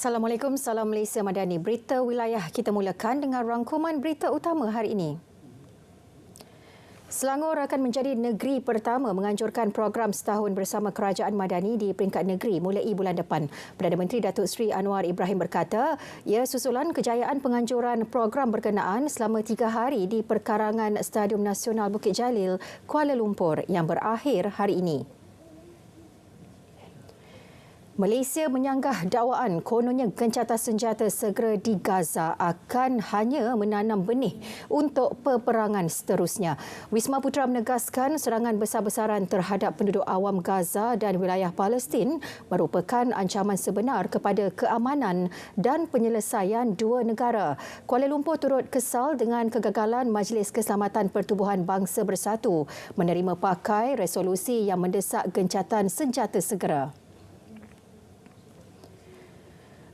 Assalamualaikum, salam Malaysia Madani. Berita wilayah kita mulakan dengan rangkuman berita utama hari ini. Selangor akan menjadi negeri pertama menganjurkan program setahun bersama Kerajaan Madani di peringkat negeri mulai bulan depan. Perdana Menteri Datuk Seri Anwar Ibrahim berkata, ia susulan kejayaan penganjuran program berkenaan selama 3 hari di perkarangan Stadium Nasional Bukit Jalil, Kuala Lumpur yang berakhir hari ini. Malaysia menyanggah dakwaan kononnya gencatan senjata segera di Gaza akan hanya menanam benih untuk peperangan seterusnya. Wisma Putra menegaskan serangan besar-besaran terhadap penduduk awam Gaza dan wilayah Palestin merupakan ancaman sebenar kepada keamanan dan penyelesaian dua negara. Kuala Lumpur turut kesal dengan kegagalan Majlis Keselamatan Pertubuhan Bangsa Bersatu menerima pakai resolusi yang mendesak gencatan senjata segera.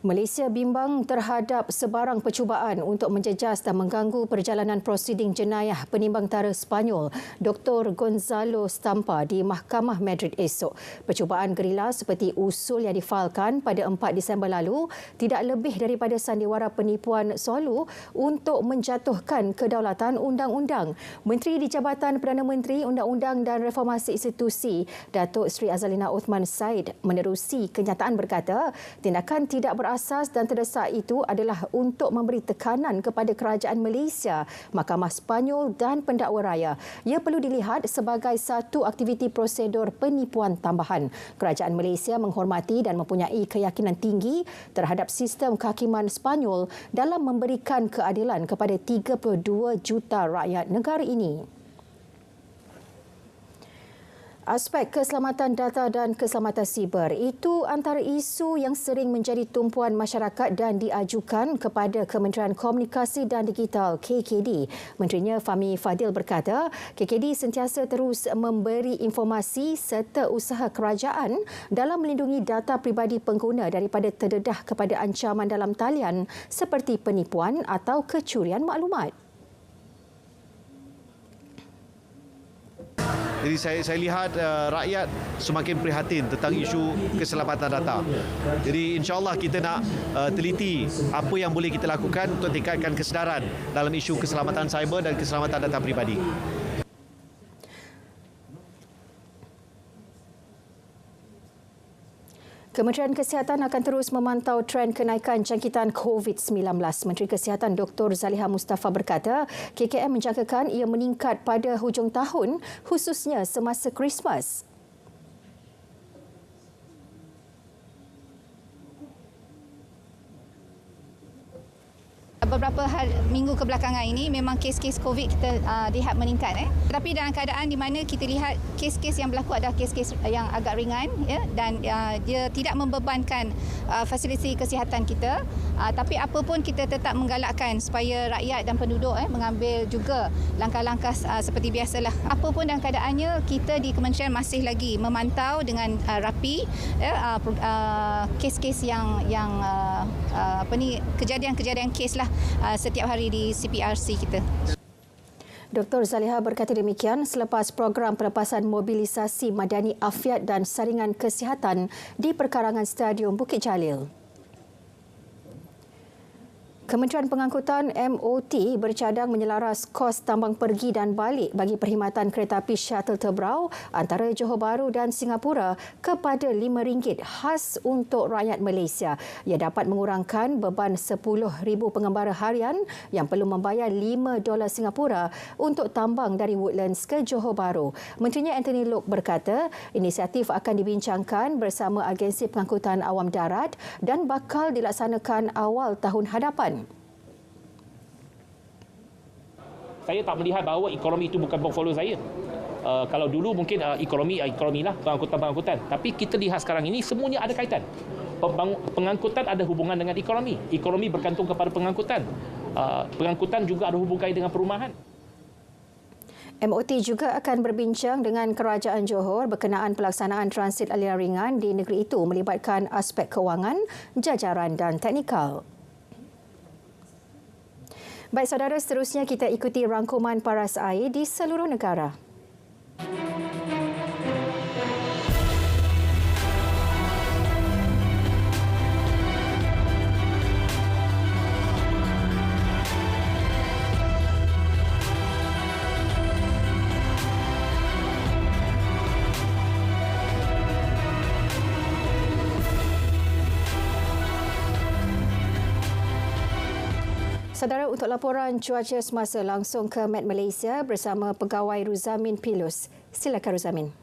Malaysia bimbang terhadap sebarang percubaan untuk menjejas dan mengganggu perjalanan prosiding jenayah penimbang tara Sepanyol Dr. Gonzalo Stampa di Mahkamah Madrid esok. Percubaan gerila seperti usul yang difailkan pada 4 Disember lalu tidak lebih daripada sandiwara penipuan solu untuk menjatuhkan kedaulatan undang-undang. Menteri di Jabatan Perdana Menteri Undang-Undang dan Reformasi Institusi Datuk Seri Azalina Othman Said menerusi kenyataan berkata tindakan tidak berasas dan terdesak itu adalah untuk memberi tekanan kepada kerajaan Malaysia, Mahkamah Sepanyol dan pendakwa raya. Ia perlu dilihat sebagai satu aktiviti prosedur penipuan tambahan. Kerajaan Malaysia menghormati dan mempunyai keyakinan tinggi terhadap sistem kehakiman Sepanyol dalam memberikan keadilan kepada 32 juta rakyat negara ini. Aspek keselamatan data dan keselamatan siber itu antara isu yang sering menjadi tumpuan masyarakat dan diajukan kepada Kementerian Komunikasi dan Digital KKD. Menterinya Fahmi Fadil berkata, KKD sentiasa terus memberi informasi serta usaha kerajaan dalam melindungi data pribadi pengguna daripada terdedah kepada ancaman dalam talian seperti penipuan atau kecurian maklumat. Jadi saya lihat rakyat semakin prihatin tentang isu keselamatan data. Jadi insya-Allah kita nak teliti apa yang boleh kita lakukan untuk tingkatkan kesedaran dalam isu keselamatan cyber dan keselamatan data pribadi. Kementerian Kesihatan akan terus memantau trend kenaikan jangkitan COVID-19. Menteri Kesihatan Dr. Zaliha Mustafa berkata, KKM menjangkakan ia meningkat pada hujung tahun, khususnya semasa Christmas. Beberapa minggu kebelakangan ini memang kes-kes COVID kita lihat meningkat. Tetapi dalam keadaan di mana kita lihat kes-kes yang berlaku adalah kes-kes yang agak ringan dan dia tidak membebankan fasiliti kesihatan kita. Tapi apa pun kita tetap menggalakkan supaya rakyat dan penduduk mengambil juga langkah-langkah seperti biasalah. Apa pun dalam keadaannya, kita di Kementerian masih lagi memantau dengan rapi kes-kes yang kejadian-kejadian kes lah setiap hari di CPRC kita. Dr. Zaliha berkata demikian selepas program pelepasan mobilisasi Madani Afiat dan Saringan Kesihatan di perkarangan Stadium Bukit Jalil. Kementerian Pengangkutan MOT bercadang menyelaras kos tambang pergi dan balik bagi perkhidmatan kereta api shuttle terberau antara Johor Bahru dan Singapura kepada RM5 khas untuk rakyat Malaysia. Ia dapat mengurangkan beban 10,000 pengembara harian yang perlu membayar $5 Singapura untuk tambang dari Woodlands ke Johor Bahru. Menterinya Anthony Loke berkata, inisiatif akan dibincangkan bersama Agensi Pengangkutan Awam Darat dan bakal dilaksanakan awal tahun hadapan. Saya tak melihat bahawa ekonomi itu bukan portfolio saya. Kalau dulu mungkin ekonomi lah, pengangkutan. Tapi kita lihat sekarang ini semuanya ada kaitan. Pengangkutan ada hubungan dengan ekonomi. Ekonomi bergantung kepada pengangkutan. Pengangkutan juga ada hubungan dengan perumahan. MOT juga akan berbincang dengan Kerajaan Johor berkenaan pelaksanaan transit aliran ringan di negeri itu melibatkan aspek kewangan, jajaran dan teknikal. Baik saudara, seterusnya kita ikuti rangkuman paras air di seluruh negara. Saudara, untuk laporan cuaca semasa langsung ke Met Malaysia bersama pegawai Ruzamin Pilus. Silakan Ruzamin.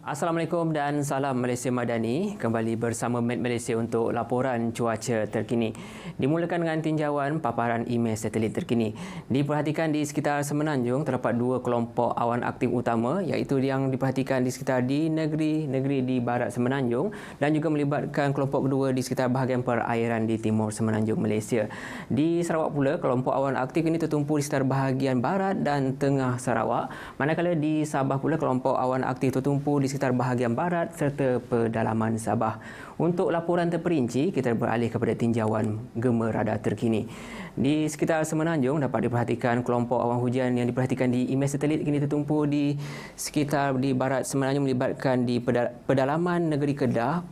Assalamualaikum dan salam Malaysia Madani. Kembali bersama Met Malaysia untuk laporan cuaca terkini. Dimulakan dengan tinjauan paparan imej satelit terkini. Diperhatikan di sekitar Semenanjung terdapat dua kelompok awan aktif utama, iaitu yang diperhatikan di sekitar di negeri di barat Semenanjung dan juga melibatkan kelompok kedua di sekitar bahagian perairan di timur Semenanjung Malaysia. Di Sarawak pula, kelompok awan aktif ini tertumpu di sekitar bahagian barat dan tengah Sarawak. Manakala di Sabah pula, kelompok awan aktif tertumpu di sekitar bahagian barat serta pedalaman Sabah. Untuk laporan terperinci, kita beralih kepada tinjauan gema radar terkini. Di sekitar Semenanjung dapat diperhatikan kelompok awan hujan yang diperhatikan di imej satelit kini tertumpu di sekitar di barat Semenanjung melibatkan di pedalaman negeri Kedah,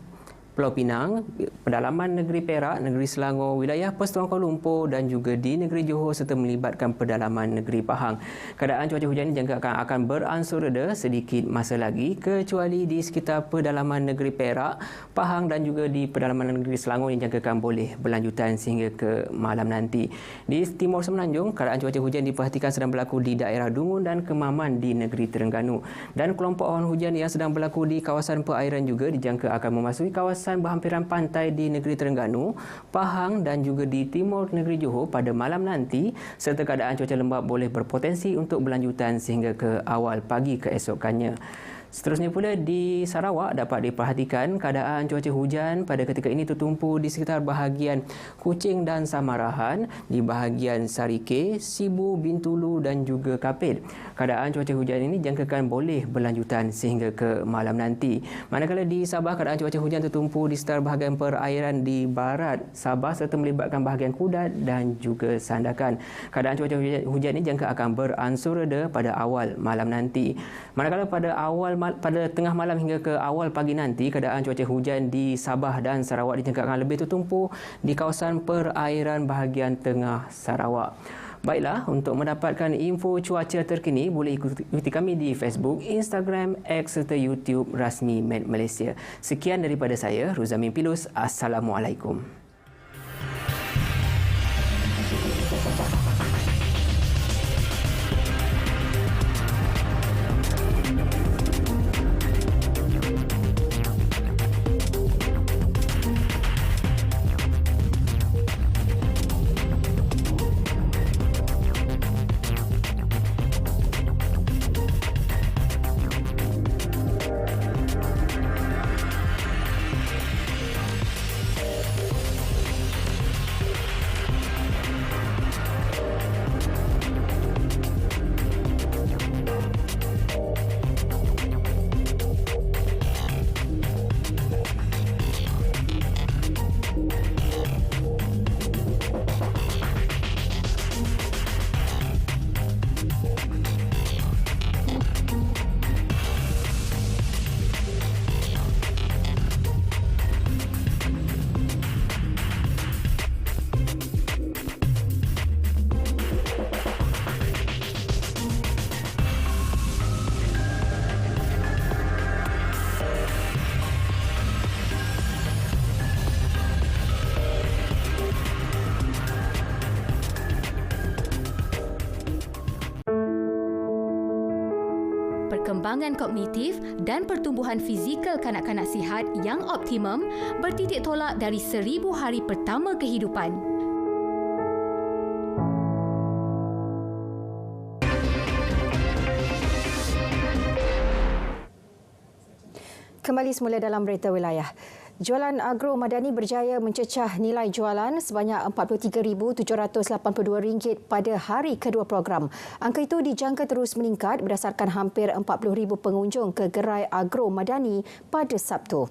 Pulau Pinang, pedalaman negeri Perak, negeri Selangor, wilayah Persetuan Kuala Lumpur dan juga di negeri Johor serta melibatkan pedalaman negeri Pahang. Keadaan cuaca hujan ini jangka akan beransur reda sedikit masa lagi kecuali di sekitar pedalaman negeri Perak, Pahang dan juga di pedalaman negeri Selangor yang jangkakan boleh berlanjutan sehingga ke malam nanti. Di Timur Semenanjung, keadaan cuaca hujan diperhatikan sedang berlaku di daerah Dungun dan Kemaman di negeri Terengganu. Dan kelompok awan hujan yang sedang berlaku di kawasan perairan juga dijangka akan memasuki kawasan berhampiran pantai di negeri Terengganu, Pahang dan juga di timur negeri Johor pada malam nanti, serta keadaan cuaca lembap boleh berpotensi untuk berlanjutan sehingga ke awal pagi keesokannya. Seterusnya pula di Sarawak dapat diperhatikan keadaan cuaca hujan pada ketika ini tertumpu di sekitar bahagian Kuching dan Samarahan, di bahagian Sarike, Sibu, Bintulu dan juga Kapit. Keadaan cuaca hujan ini jangkakan boleh berlanjutan sehingga ke malam nanti. Manakala di Sabah, keadaan cuaca hujan tertumpu di sekitar bahagian perairan di barat Sabah serta melibatkan bahagian Kudat dan juga Sandakan. Keadaan cuaca hujan ini jangka akan beransur reda pada awal malam nanti. Manakala pada tengah malam hingga ke awal pagi nanti, keadaan cuaca hujan di Sabah dan Sarawak dijangkakan lebih tertumpu di kawasan perairan bahagian tengah Sarawak. Baiklah, untuk mendapatkan info cuaca terkini, boleh ikuti kami di Facebook, Instagram, X serta YouTube rasmi Met Malaysia. Sekian daripada saya, Ruzamin Pilus. Assalamualaikum. Perkembangan kognitif dan pertumbuhan fizikal kanak-kanak sihat yang optimum bertitik tolak dari 1000 hari pertama kehidupan. Kembali semula dalam berita wilayah. Jualan Agro Madani berjaya mencecah nilai jualan sebanyak RM43,782 pada hari kedua program. Angka itu dijangka terus meningkat berdasarkan hampir 40,000 pengunjung ke gerai Agro Madani pada Sabtu.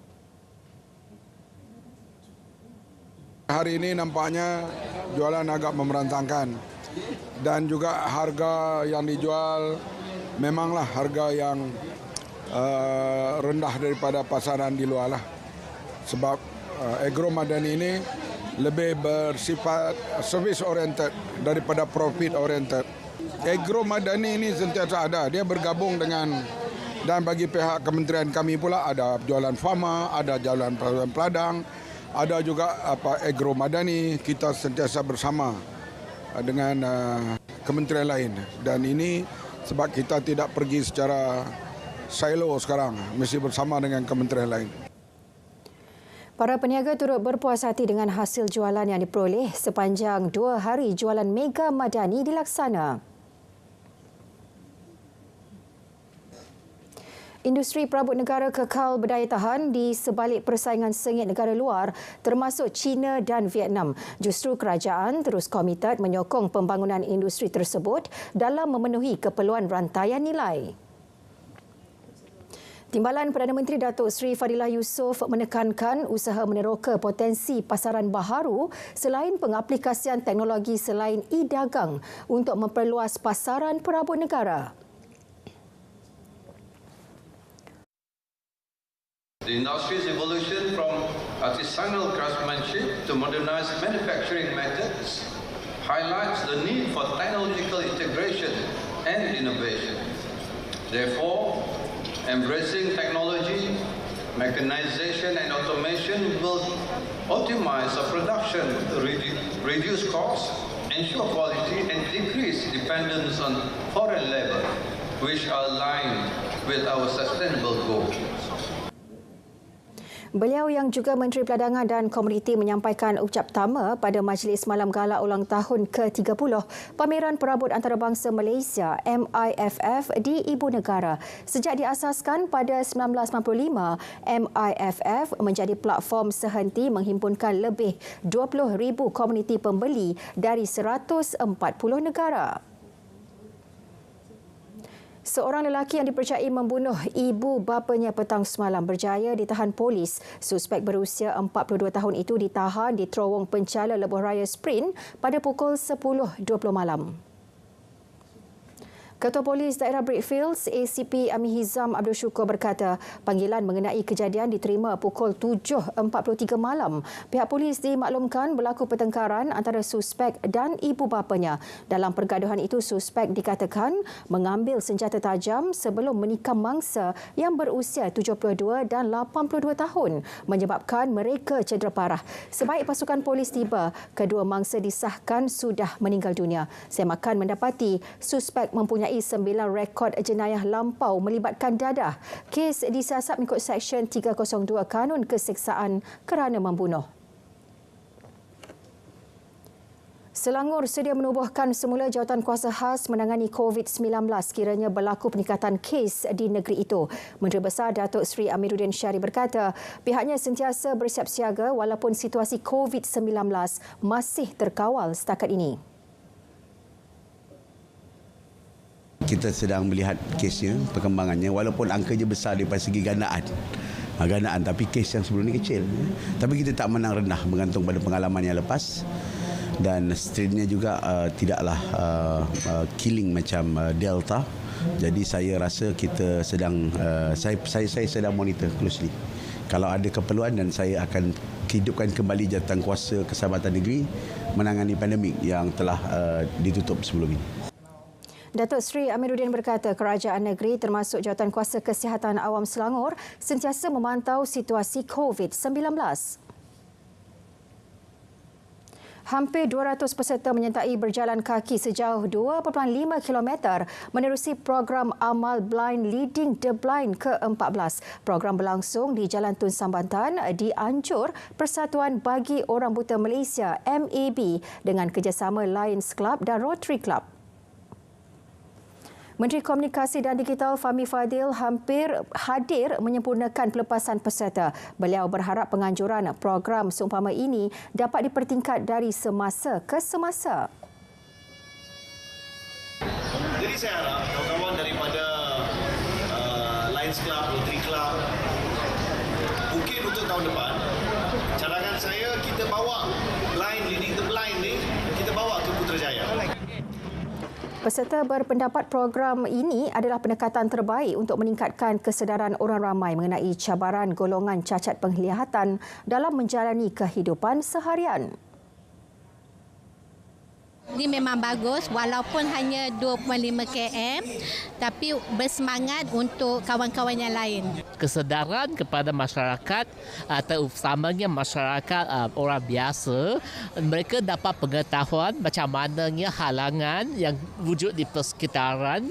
Hari ini nampaknya jualan agak memerantangkan dan juga harga yang dijual memanglah harga yang rendah daripada pasaran di luar lah. Sebab Agro Madani ini lebih bersifat service oriented daripada profit oriented. Agro Madani ini sentiasa ada, dia bergabung dengan dan bagi pihak kementerian kami pula ada jualan farma, ada jualan peladang, Ada juga Agro Madani, kita sentiasa bersama dengan kementerian lain. Dan ini sebab kita tidak pergi secara silo sekarang, mesti bersama dengan kementerian lain. Para peniaga turut berpuas hati dengan hasil jualan yang diperoleh sepanjang 2 hari jualan Mega Madani dilaksana. Industri perabot negara kekal berdaya tahan di sebalik persaingan sengit negara luar termasuk China dan Vietnam. Justru kerajaan terus komited menyokong pembangunan industri tersebut dalam memenuhi keperluan rantaian nilai. Timbalan Perdana Menteri Datuk Seri Fadilah Yusof menekankan usaha meneroka potensi pasaran baharu selain pengaplikasian teknologi selain e-dagang untuk memperluas pasaran perabot negara. The industry's evolution from artisanal craftsmanship to modernized manufacturing methods highlights the need for technological integration and innovation. Therefore, embracing technology, mechanization and automation will optimize our production, reduce costs, ensure quality and decrease dependence on foreign labor, which are aligned with our sustainable goals. Beliau yang juga Menteri Perdagangan dan Komoditi menyampaikan ucap pertama pada Majlis Malam Gala ulang tahun ke-30 Pameran Perabot Antarabangsa Malaysia MIFF di Ibu Negara. Sejak diasaskan pada 1995, MIFF menjadi platform sehenti menghimpunkan lebih 20,000 komuniti pembeli dari 140 negara. Seorang lelaki yang dipercayai membunuh ibu bapanya petang semalam berjaya ditahan polis. Suspek berusia 42 tahun itu ditahan di terowong pencala Lebuh Raya Sprint pada pukul 10.20 malam. Ketua Polis Daerah Brickfields, ACP Ami Hizam Abdul Syukur berkata, panggilan mengenai kejadian diterima pukul 7.43 malam. Pihak polis dimaklumkan berlaku pertengkaran antara suspek dan ibu bapanya. Dalam pergaduhan itu, suspek dikatakan mengambil senjata tajam sebelum menikam mangsa yang berusia 72 dan 82 tahun, menyebabkan mereka cedera parah. Sebaik pasukan polis tiba, kedua mangsa disahkan sudah meninggal dunia. Semakan mendapati suspek mempunyai 9 rekod jenayah lampau melibatkan dadah. Kes disiasat mengikut Seksyen 302 Kanun Keseksaan kerana membunuh. Selangor sedia menubuhkan semula Jawatankuasa Khas menangani COVID-19 kiranya berlaku peningkatan kes di negeri itu. Menteri Besar Datuk Seri Amiruddin Syari berkata, pihaknya sentiasa bersiap siaga walaupun situasi COVID-19 masih terkawal setakat ini. Kita sedang melihat kesnya, perkembangannya, walaupun angkanya besar daripada segi gandaan, tapi kes yang sebelum ini kecil. Tapi kita tak menang rendah bergantung pada pengalaman yang lepas, dan strainnya juga tidaklah killing macam Delta. Jadi saya rasa kita sedang saya sedang monitor closely. Kalau ada keperluan, dan saya akan hidupkan kembali Jawatankuasa Keselamatan Negeri menangani pandemik yang telah ditutup sebelum ini. Datuk Seri Amiruddin berkata kerajaan negeri termasuk Jawatankuasa Kesihatan Awam Selangor sentiasa memantau situasi COVID-19. Hampir 200 peserta menyertai berjalan kaki sejauh 2.5 km menerusi program Amal Blind Leading the Blind ke-14. Program berlangsung di Jalan Tun Sambatan di Anjur Persatuan Bagi Orang Buta Malaysia MAB dengan kerjasama Lions Club dan Rotary Club. Menteri Komunikasi dan Digital Fahmi Fadil hampir hadir menyempurnakan pelepasan peserta. Beliau berharap penganjuran program seumpama ini dapat dipertingkat dari semasa ke semasa. Jadi saya harap kawan-kawan daripada Lions Club, Rotary Club, mungkin untuk tahun depan, cadangan saya kita bawa Blind Leading the Blind ni, kita bawa ke Putrajaya. Peserta berpendapat program ini adalah pendekatan terbaik untuk meningkatkan kesedaran orang ramai mengenai cabaran golongan cacat penglihatan dalam menjalani kehidupan seharian. Ini memang bagus walaupun hanya 25 km tapi bersemangat untuk kawan-kawan yang lain. Kesedaran kepada masyarakat terutamanya masyarakat orang biasa, mereka dapat pengetahuan macam mananya halangan yang wujud di persekitaran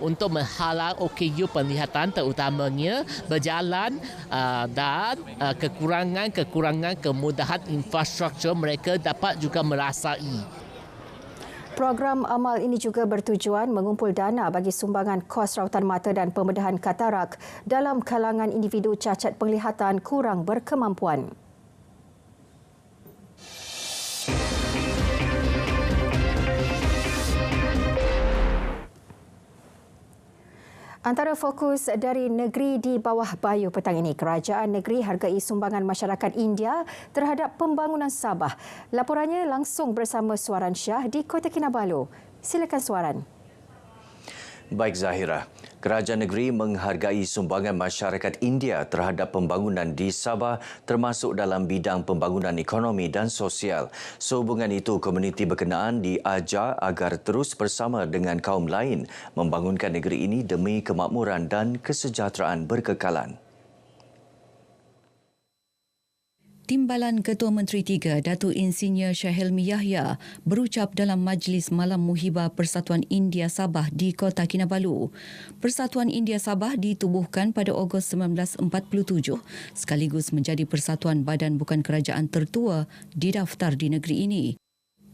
untuk menghalang OKU penglihatan terutamanya berjalan dan kekurangan kemudahan infrastruktur mereka dapat juga merasai. Program amal ini juga bertujuan mengumpul dana bagi sumbangan kos rawatan mata dan pembedahan katarak dalam kalangan individu cacat penglihatan kurang berkemampuan. Antara fokus dari negeri di bawah Bayu petang ini, kerajaan negeri hargai sumbangan masyarakat India terhadap pembangunan Sabah. Laporannya langsung bersama Suaran Syah di Kota Kinabalu. Silakan Suaran. Baik Zahira, kerajaan negeri menghargai sumbangan masyarakat India terhadap pembangunan di Sabah termasuk dalam bidang pembangunan ekonomi dan sosial. Sehubungan itu, komuniti berkenaan diajar agar terus bersama dengan kaum lain membangunkan negeri ini demi kemakmuran dan kesejahteraan berkekalan. Timbalan Ketua Menteri 3 Datuk Insinyur Syahelmi Yahya berucap dalam Majlis Malam Muhibah Persatuan India Sabah di Kota Kinabalu. Persatuan India Sabah ditubuhkan pada Ogos 1947 sekaligus menjadi persatuan badan bukan kerajaan tertua didaftar di negeri ini.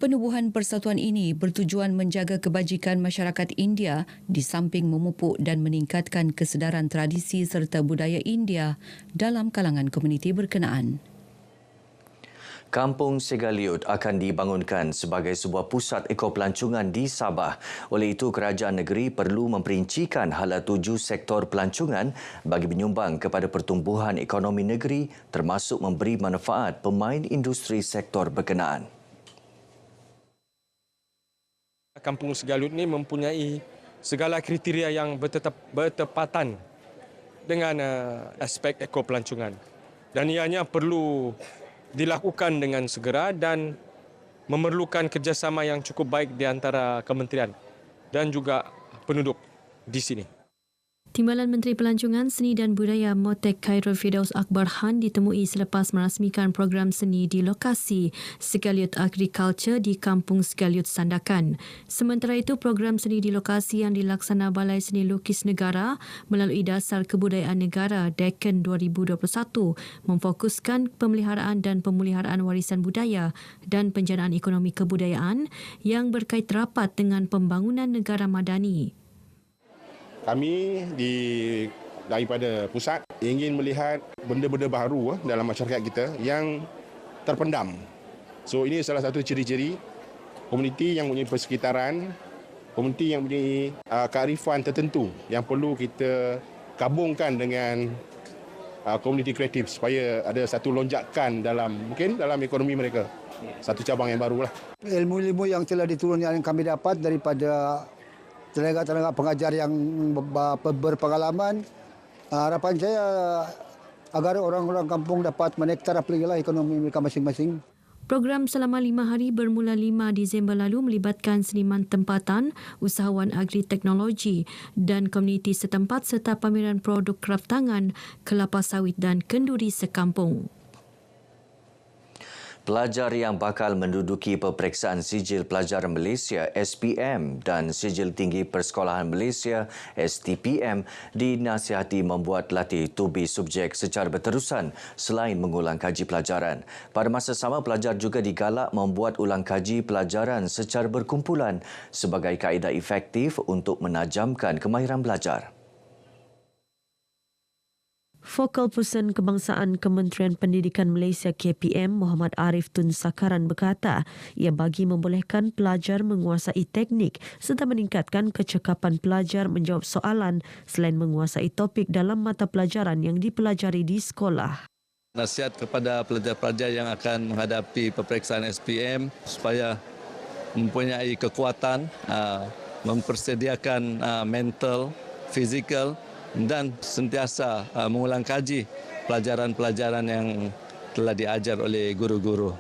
Penubuhan persatuan ini bertujuan menjaga kebajikan masyarakat India di samping memupuk dan meningkatkan kesedaran tradisi serta budaya India dalam kalangan komuniti berkenaan. Kampung Segaliut akan dibangunkan sebagai sebuah pusat ekopelancongan di Sabah. Oleh itu, kerajaan negeri perlu memperincikan hala tuju sektor pelancongan bagi menyumbang kepada pertumbuhan ekonomi negeri termasuk memberi manfaat pemain industri sektor berkenaan. Kampung Segaliut ini mempunyai segala kriteria yang bertepatan dengan aspek ekopelancongan. Dan ianya perlu dilakukan dengan segera dan memerlukan kerjasama yang cukup baik di antara kementerian dan juga penduduk di sini. Timbalan Menteri Pelancongan, Seni dan Budaya Motek Khairul Firdaus Akbar Han ditemui selepas merasmikan program seni di lokasi Segaliut Agriculture di Kampung Segaliut Sandakan. Sementara itu, program seni di lokasi yang dilaksana Balai Seni Lukis Negara melalui Dasar Kebudayaan Negara Deccan 2021 memfokuskan pemeliharaan dan pemuliharaan warisan budaya dan penjanaan ekonomi kebudayaan yang berkait rapat dengan pembangunan negara madani. Kami daripada pusat ingin melihat benda-benda baru dalam masyarakat kita yang terpendam. So ini salah satu ciri-ciri komuniti yang mempunyai persekitaran, komuniti yang mempunyai kearifan tertentu yang perlu kita gabungkan dengan komuniti kreatif supaya ada satu lonjakan mungkin dalam ekonomi mereka. Satu cabang yang barulah. Ilmu-ilmu yang telah diturunkan yang kami dapat daripada tenaga-tenaga pengajar yang berpengalaman, harapan saya agar orang-orang kampung dapat menektar apabila ekonomi mereka masing-masing. Program selama 5 hari bermula 5 Disember lalu melibatkan seniman tempatan, usahawan agri-teknologi dan komuniti setempat serta pameran produk kraftangan, kelapa sawit dan kenduri sekampung. Pelajar yang bakal menduduki peperiksaan Sijil Pelajar Malaysia SPM dan Sijil Tinggi Persekolahan Malaysia STPM dinasihati membuat latih tubi subjek secara berterusan selain mengulang kaji pelajaran. Pada masa sama, pelajar juga digalak membuat ulang kaji pelajaran secara berkumpulan sebagai kaedah efektif untuk menajamkan kemahiran belajar. Fokal Pusat Kebangsaan Kementerian Pendidikan Malaysia KPM Muhammad Arif Tun Sakaran berkata ia bagi membolehkan pelajar menguasai teknik serta meningkatkan kecekapan pelajar menjawab soalan selain menguasai topik dalam mata pelajaran yang dipelajari di sekolah. Nasihat kepada pelajar-pelajar yang akan menghadapi peperiksaan SPM supaya mempunyai kekuatan, mempersediakan mental, fizikal dan sentiasa mengulang kaji pelajaran-pelajaran yang telah diajar oleh guru-guru.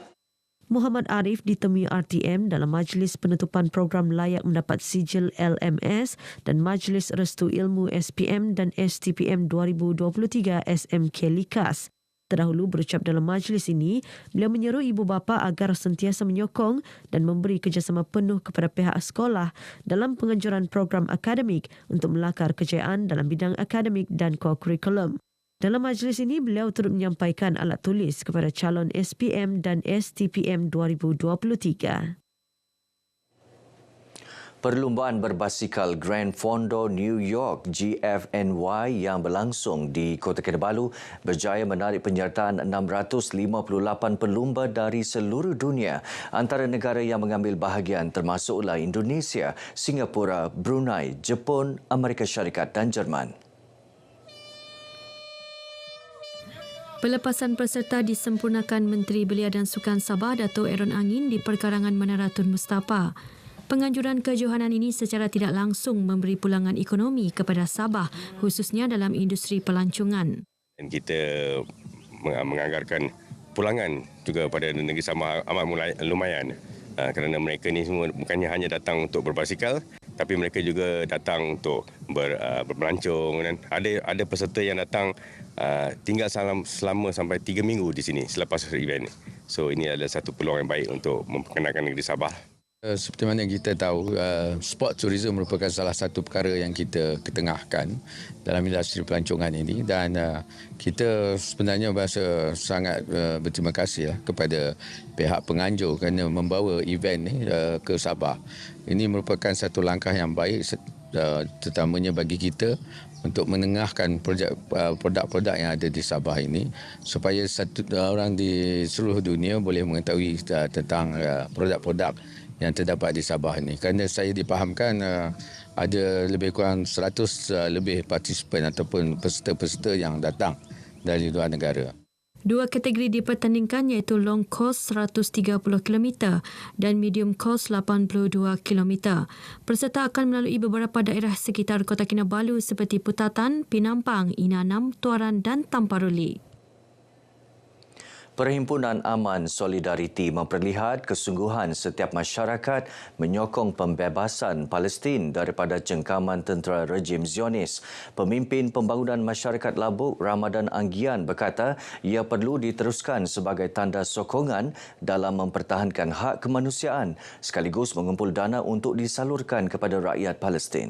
Muhammad Arif ditemui RTM dalam Majlis Penutupan Program Layak Mendapat Sijil LMS dan Majlis Restu Ilmu SPM dan STPM 2023 SMK Likas. Terdahulu berucap dalam majlis ini, beliau menyeru ibu bapa agar sentiasa menyokong dan memberi kerjasama penuh kepada pihak sekolah dalam penganjuran program akademik untuk melakar kejayaan dalam bidang akademik dan co-curriculum. Dalam majlis ini, beliau turut menyampaikan alat tulis kepada calon SPM dan STPM 2023. Perlumbaan berbasikal Grand Fondo New York GFNY yang berlangsung di Kota Kinabalu berjaya menarik penyertaan 658 pelumba dari seluruh dunia. Antara negara yang mengambil bahagian termasuklah Indonesia, Singapura, Brunei, Jepun, Amerika Syarikat dan Jerman. Pelepasan peserta disempurnakan Menteri Belia dan Sukan Sabah Dato' Aaron Angin di Perkarangan Menara Tun Mustapha. Penganjuran kejohanan ini secara tidak langsung memberi pulangan ekonomi kepada Sabah, khususnya dalam industri pelancongan. Dan kita menganggarkan pulangan juga pada negeri Sabah amat lumayan. Kerana mereka ni semua bukannya hanya datang untuk berbasikal, tapi mereka juga datang untuk berpelancong, dan ada peserta yang datang tinggal selama sampai 3 minggu di sini selepas event. So ini adalah satu peluang yang baik untuk memperkenalkan negeri Sabah. Seperti mana kita tahu, sport tourism merupakan salah satu perkara yang kita ketengahkan dalam industri pelancongan ini, dan kita sebenarnya berasa sangat berterima kasih kepada pihak penganjur kerana membawa event ini ke Sabah. Ini merupakan satu langkah yang baik, terutamanya bagi kita untuk menengahkan produk-produk yang ada di Sabah ini supaya orang di seluruh dunia boleh mengetahui tentang produk-produk yang terdapat di Sabah ini. Kerana saya dipahamkan ada lebih kurang 100 lebih partisipan ataupun peserta-peserta yang datang dari luar negara. Dua kategori dipertandingkan iaitu long course 130 km dan medium course 82 km. Peserta akan melalui beberapa daerah sekitar Kota Kinabalu seperti Putatan, Pinampang, Inanam, Tuaran dan Tamparuli. Perhimpunan Aman Solidariti memperlihat kesungguhan setiap masyarakat menyokong pembebasan Palestin daripada cengkaman tentera rejim Zionis. Pemimpin Pembangunan Masyarakat Labuk, Ramadan Anggian, berkata ia perlu diteruskan sebagai tanda sokongan dalam mempertahankan hak kemanusiaan sekaligus mengumpul dana untuk disalurkan kepada rakyat Palestin.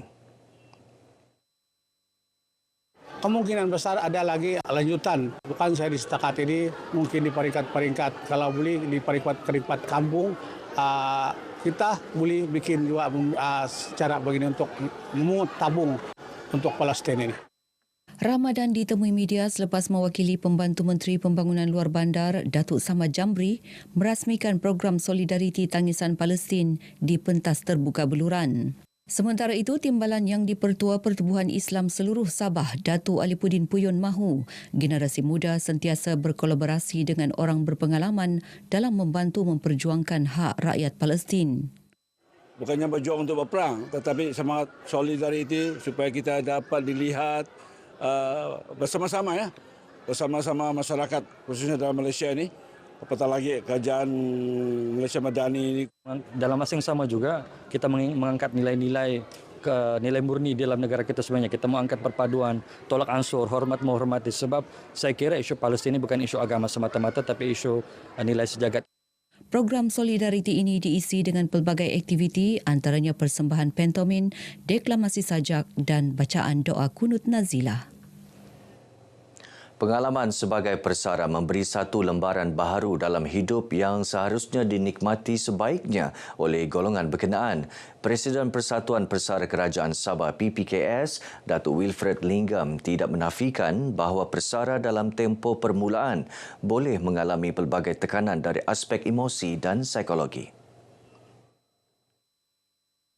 Kemungkinan besar ada lagi lanjutan. Bukan saya di setakat ini, mungkin di peringkat-peringkat. Kalau boleh di peringkat kampung, kita boleh bikin juga cara begini untuk memungut tabung untuk Palestin ini. Ramadan ditemui media selepas mewakili Pembantu Menteri Pembangunan Luar Bandar, Datuk Samad Jambri, merasmikan program Solidariti Tangisan Palestin di pentas terbuka Beluran. Sementara itu, timbalan yang di-Pertua Pertubuhan Islam Seluruh Sabah, Datuk Alipuddin Puyon mahu generasi muda sentiasa berkolaborasi dengan orang berpengalaman dalam membantu memperjuangkan hak rakyat Palestin. Bukannya berjuang untuk berperang, tetapi semangat solidariti supaya kita dapat dilihat bersama-sama bersama-sama masyarakat khususnya dalam Malaysia ini. Apatah lagi kerajaan Malaysia Madani ini. Dalam masa yang sama juga kita mengangkat nilai-nilai nilai murni dalam negara kita sebenarnya. Kita mau angkat perpaduan, tolak ansur, hormat menghormati. Sebab saya kira isu Palestin ini bukan isu agama semata-mata tapi isu nilai sejagat. Program Solidariti ini diisi dengan pelbagai aktiviti antaranya persembahan pentomin, deklamasi sajak dan bacaan doa kunut nazilah. Pengalaman sebagai persara memberi satu lembaran baharu dalam hidup yang seharusnya dinikmati sebaiknya oleh golongan berkenaan. Presiden Persatuan Persara Kerajaan Sabah PPKS, Datuk Wilfred Linggam tidak menafikan bahawa persara dalam tempoh permulaan boleh mengalami pelbagai tekanan dari aspek emosi dan psikologi.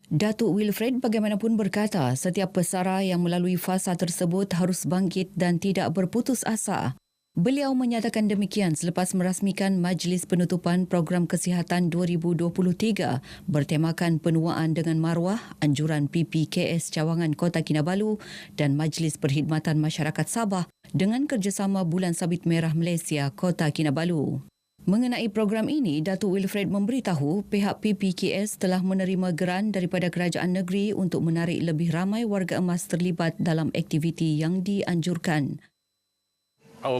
Datuk Wilfred bagaimanapun berkata setiap pesara yang melalui fasa tersebut harus bangkit dan tidak berputus asa. Beliau menyatakan demikian selepas merasmikan Majlis Penutupan Program Kesihatan 2023 bertemakan penuaan dengan maruah anjuran PPKS Cawangan Kota Kinabalu dan Majlis Perkhidmatan Masyarakat Sabah dengan kerjasama Bulan Sabit Merah Malaysia Kota Kinabalu. Mengenai program ini, Datuk Wilfred memberitahu pihak PPKS telah menerima geran daripada kerajaan negeri untuk menarik lebih ramai warga emas terlibat dalam aktiviti yang dianjurkan.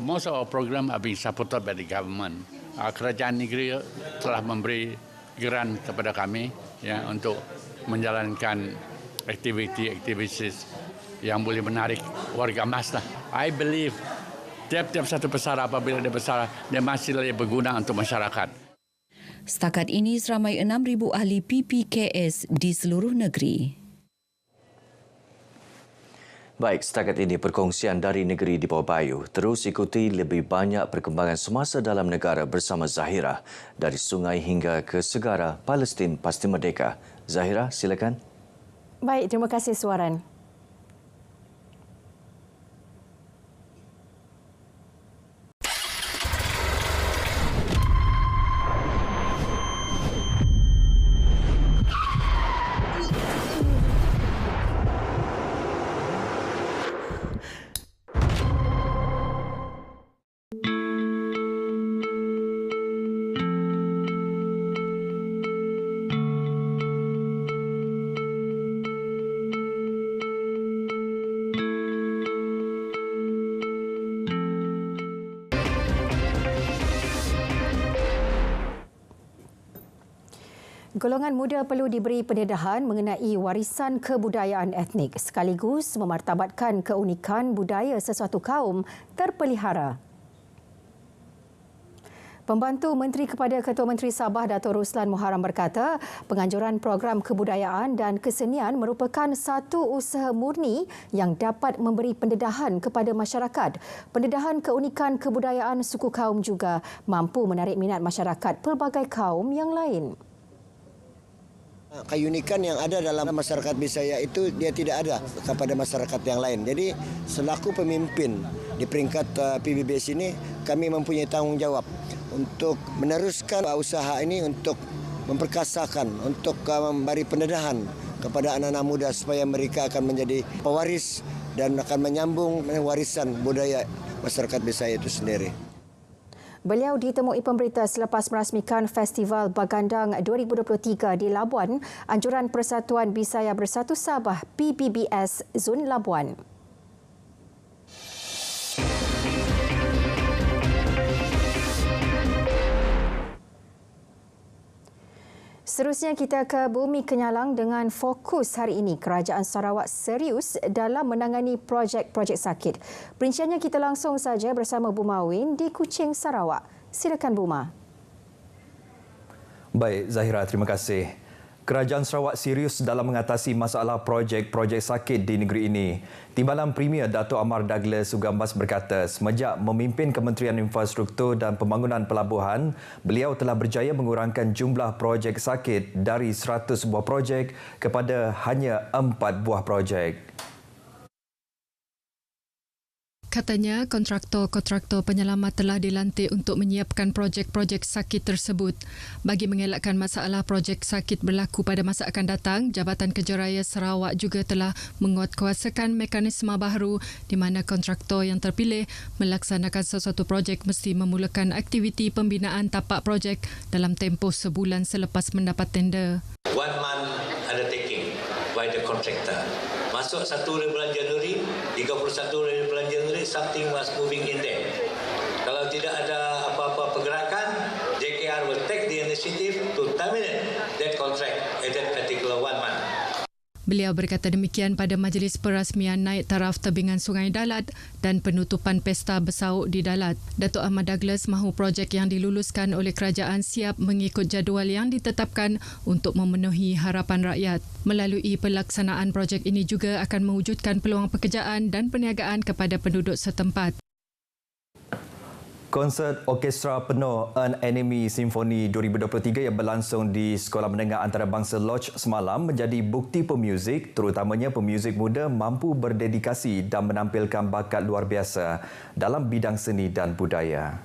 Most of our program are being supported by the government. Kerajaan negeri telah memberi geran kepada kami ya untuk menjalankan aktiviti yang boleh menarik warga emas lah. I believe tiap-tiap satu pesara apabila dia besar, dia masih lagi berguna untuk masyarakat. Setakat ini, seramai 6,000 ahli PPKS di seluruh negeri. Baik, setakat ini perkongsian dari negeri di bawah Bayu. Terus ikuti lebih banyak perkembangan semasa dalam negara bersama Zahira. Dari sungai hingga ke segara, Palestin pasti merdeka. Zahira, silakan. Baik, terima kasih Suaran. Golongan muda perlu diberi pendedahan mengenai warisan kebudayaan etnik sekaligus memartabatkan keunikan budaya sesuatu kaum terpelihara. Pembantu Menteri kepada Ketua Menteri Sabah Dato' Ruslan Muharram berkata, penganjuran program kebudayaan dan kesenian merupakan satu usaha murni yang dapat memberi pendedahan kepada masyarakat. Pendedahan keunikan kebudayaan suku kaum juga mampu menarik minat masyarakat pelbagai kaum yang lain. Keunikan yang ada dalam masyarakat Bisaya itu dia tidak ada kepada masyarakat yang lain. Jadi selaku pemimpin di peringkat PBBS ini, kami mempunyai tanggungjawab untuk meneruskan usaha ini untuk memperkasakan, untuk memberi pendedahan kepada anak-anak muda supaya mereka akan menjadi pewaris dan akan menyambung warisan budaya masyarakat Bisaya itu sendiri. Beliau ditemui pemberita selepas merasmikan Festival Bagandang 2023 di Labuan, Anjuran Persatuan Bisaya Bersatu Sabah PBBS Zon Labuan. Seterusnya kita ke Bumi Kenyalang dengan fokus hari ini. Kerajaan Sarawak serius dalam menangani projek-projek sakit. Perinciannya kita langsung saja bersama Buma Win di Kuching, Sarawak. Silakan Buma. Baik, Zahira, terima kasih. Kerajaan Sarawak serius dalam mengatasi masalah projek-projek sakit di negeri ini. Timbalan Premier Dato' Amar Douglas Sugambas berkata, semenjak memimpin Kementerian Infrastruktur dan Pembangunan Pelabuhan, beliau telah berjaya mengurangkan jumlah projek sakit dari 100 buah projek kepada hanya 4 buah projek. Katanya, kontraktor-kontraktor penyelamat telah dilantik untuk menyiapkan projek-projek sakit tersebut. Bagi mengelakkan masalah projek sakit berlaku pada masa akan datang, Jabatan Kerja Raya Sarawak juga telah menguatkuasakan mekanisme baru di mana kontraktor yang terpilih melaksanakan sesuatu projek mesti memulakan aktiviti pembinaan tapak projek dalam tempoh sebulan selepas mendapat tender. 1 month undertaking by the contractor. Masuk 1 bulan Januari, 31 bulan Januari, something was moving in there. Kalau tidak ada apa-apa pergerakan, JKR will take the initiative to terminate that contract at that particular 1 month. Beliau berkata demikian pada majlis perasmian naik taraf tebingan Sungai Dalat dan penutupan pesta bersauk di Dalat. Dato' Ahmad Douglas mahu projek yang diluluskan oleh kerajaan siap mengikut jadual yang ditetapkan untuk memenuhi harapan rakyat. Melalui pelaksanaan projek ini juga akan mewujudkan peluang pekerjaan dan perniagaan kepada penduduk setempat. Konsert Orkestra Penuh An Enemy Symphony 2023 yang berlangsung di Sekolah Menengah Antarabangsa Lodge semalam menjadi bukti pemuzik, terutamanya pemuzik muda mampu berdedikasi dan menampilkan bakat luar biasa dalam bidang seni dan budaya.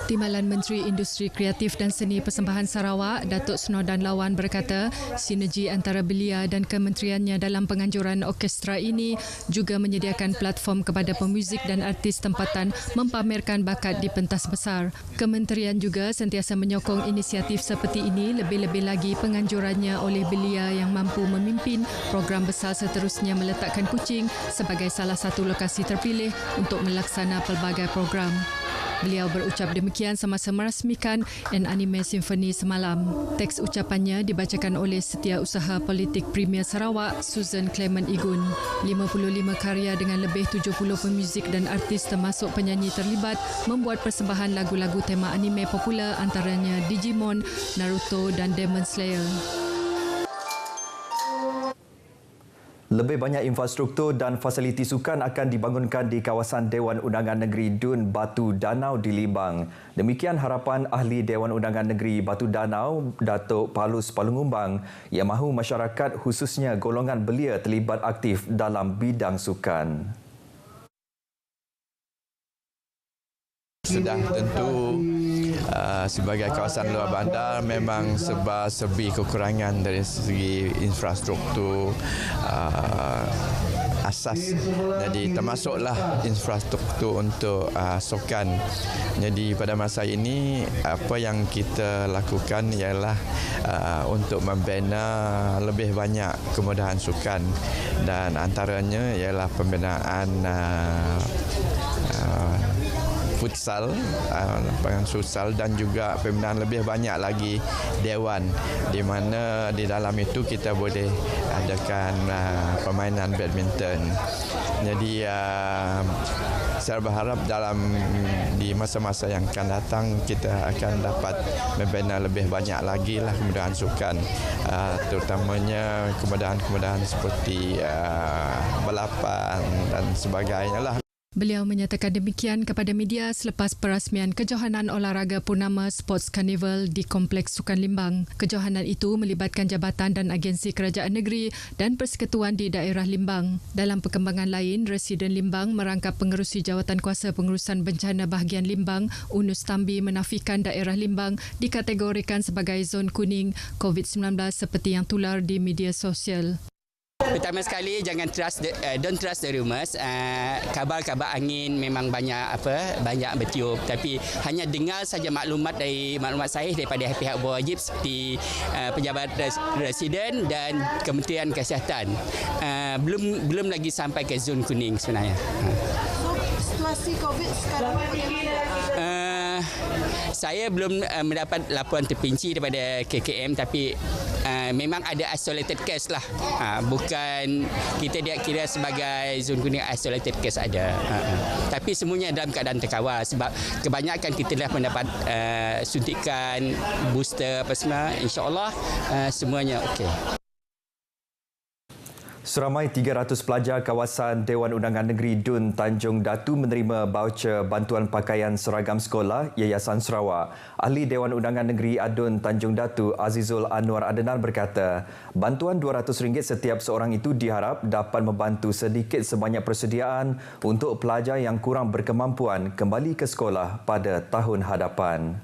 Timbalan Menteri Industri Kreatif dan Seni Persembahan Sarawak, Datuk Snodan Lawan berkata, sinergi antara belia dan kementeriannya dalam penganjuran orkestra ini juga menyediakan platform kepada pemuzik dan artis tempatan mempamerkan bakat di pentas besar. Kementerian juga sentiasa menyokong inisiatif seperti ini, lebih-lebih lagi penganjurannya oleh belia yang mampu memimpin program besar seterusnya meletakkan Kuching sebagai salah satu lokasi terpilih untuk melaksana pelbagai program. Beliau berucap demikian semasa merasmikan Anime Symphony semalam. Teks ucapannya dibacakan oleh Setiausaha Politik Premier Sarawak, Susan Clement Igun. 55 karya dengan lebih 70 pemuzik dan artis termasuk penyanyi terlibat membuat persembahan lagu-lagu tema anime popular antaranya Digimon, Naruto dan Demon Slayer. Lebih banyak infrastruktur dan fasiliti sukan akan dibangunkan di kawasan Dewan Undangan Negeri Dun Batu Danau di Limbang. Demikian harapan ahli Dewan Undangan Negeri Batu Danau, Datuk Palus Palungumbang, yang mahu masyarakat khususnya golongan belia terlibat aktif dalam bidang sukan. Sudah tentu sebagai kawasan luar bandar memang serba-serbi kekurangan dari segi infrastruktur asas. Jadi termasuklah infrastruktur untuk sukan. Jadi pada masa ini apa yang kita lakukan ialah untuk membina lebih banyak kemudahan sukan dan antaranya ialah pembinaan futsal, futsal dan juga pembinaan lebih banyak lagi dewan di mana di dalam itu kita boleh adakan permainan badminton. Jadi saya berharap di masa-masa yang akan datang kita akan dapat membina lebih banyak lagi lah kemudahan sukan, terutamanya kemudahan-kemudahan seperti balapan dan sebagainya lah. Beliau menyatakan demikian kepada media selepas perasmian Kejohanan Olahraga Purnama Sports Carnival di Kompleks Sukan Limbang. Kejohanan itu melibatkan jabatan dan agensi kerajaan negeri dan persekutuan di daerah Limbang. Dalam perkembangan lain, Residen Limbang merangkap pengerusi Jawatankuasa Pengurusan Bencana Bahagian Limbang, Unus Tambi, menafikan daerah Limbang dikategorikan sebagai zon kuning COVID-19 seperti yang tular di media sosial. Pertama sekali, jangan don't trust the rumours. Kabar-kabar angin memang banyak bertiup, tapi hanya dengar saja maklumat sahih daripada pihak berwajib seperti pejabat residen dan Kementerian Kesihatan. Belum lagi sampai ke zon kuning sebenarnya. Situasi COVID sekarang bagaimana? Saya belum mendapat laporan terperinci daripada KKM, tapi memang ada isolated case lah. Bukan kita dia kira sebagai zon kuning, isolated case ada. Tapi semuanya dalam keadaan terkawal sebab kebanyakan kita dah mendapat suntikan booster apa semua. InsyaAllah semuanya okey. Seramai 300 pelajar kawasan Dewan Undangan Negeri Dun Tanjung Datu menerima baucer bantuan pakaian seragam sekolah Yayasan Sarawak. Ahli Dewan Undangan Negeri Adun Tanjung Datu Azizul Anwar Adenan berkata, bantuan RM200 setiap seorang itu diharap dapat membantu sedikit sebanyak persediaan untuk pelajar yang kurang berkemampuan kembali ke sekolah pada tahun hadapan.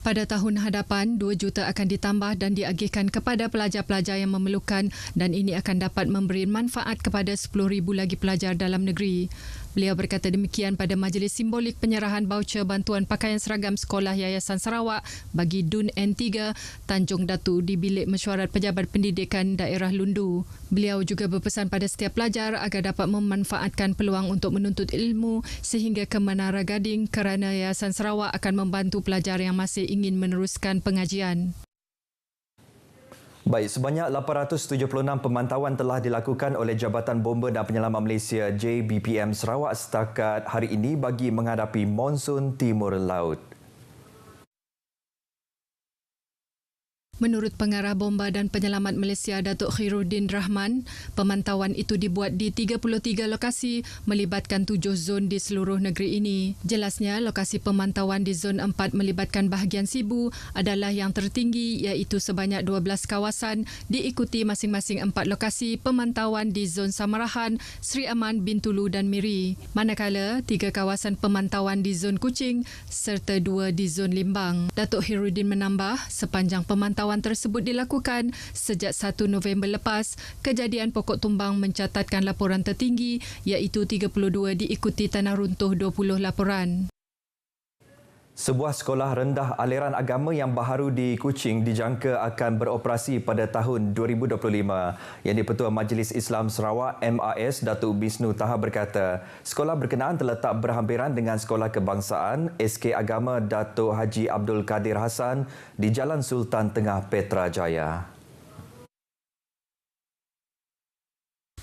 Pada tahun hadapan, 2 juta akan ditambah dan diagihkan kepada pelajar-pelajar yang memerlukan dan ini akan dapat memberi manfaat kepada 10,000 lagi pelajar dalam negeri. Beliau berkata demikian pada majlis simbolik penyerahan baucer bantuan pakaian seragam sekolah Yayasan Sarawak bagi Dun N3 Tanjung Datu di Bilik Mesyuarat Pejabat Pendidikan Daerah Lundu. Beliau juga berpesan pada setiap pelajar agar dapat memanfaatkan peluang untuk menuntut ilmu sehingga ke Menara Gading kerana Yayasan Sarawak akan membantu pelajar yang masih ingin meneruskan pengajian. Baik, sebanyak 876 pemantauan telah dilakukan oleh Jabatan Bomba dan Penyelamat Malaysia JBPM Sarawak setakat hari ini bagi menghadapi monsun timur laut. Menurut Pengarah Bomba dan Penyelamat Malaysia Datuk Khairuddin Rahman, pemantauan itu dibuat di 33 lokasi melibatkan 7 zon di seluruh negeri ini. Jelasnya, lokasi pemantauan di zon 4 melibatkan bahagian Sibu adalah yang tertinggi iaitu sebanyak 12 kawasan diikuti masing-masing 4 lokasi pemantauan di zon Samarahan, Sri Aman, Bintulu dan Miri. Manakala 3 kawasan pemantauan di zon Kuching serta 2 di zon Limbang. Datuk Khairuddin menambah, sepanjang pemantauan tersebut dilakukan sejak 1 November lepas, kejadian pokok tumbang mencatatkan laporan tertinggi iaitu 32 diikuti tanah runtuh 20 laporan. Sebuah sekolah rendah aliran agama yang baharu di Kuching dijangka akan beroperasi pada tahun 2025. Yang di-Pertua Majlis Islam Sarawak MAS Datuk Bisnu Taha berkata, sekolah berkenaan terletak berhampiran dengan Sekolah Kebangsaan SK Agama Datuk Haji Abdul Kadir Hassan di Jalan Sultan Tengah Petra Jaya.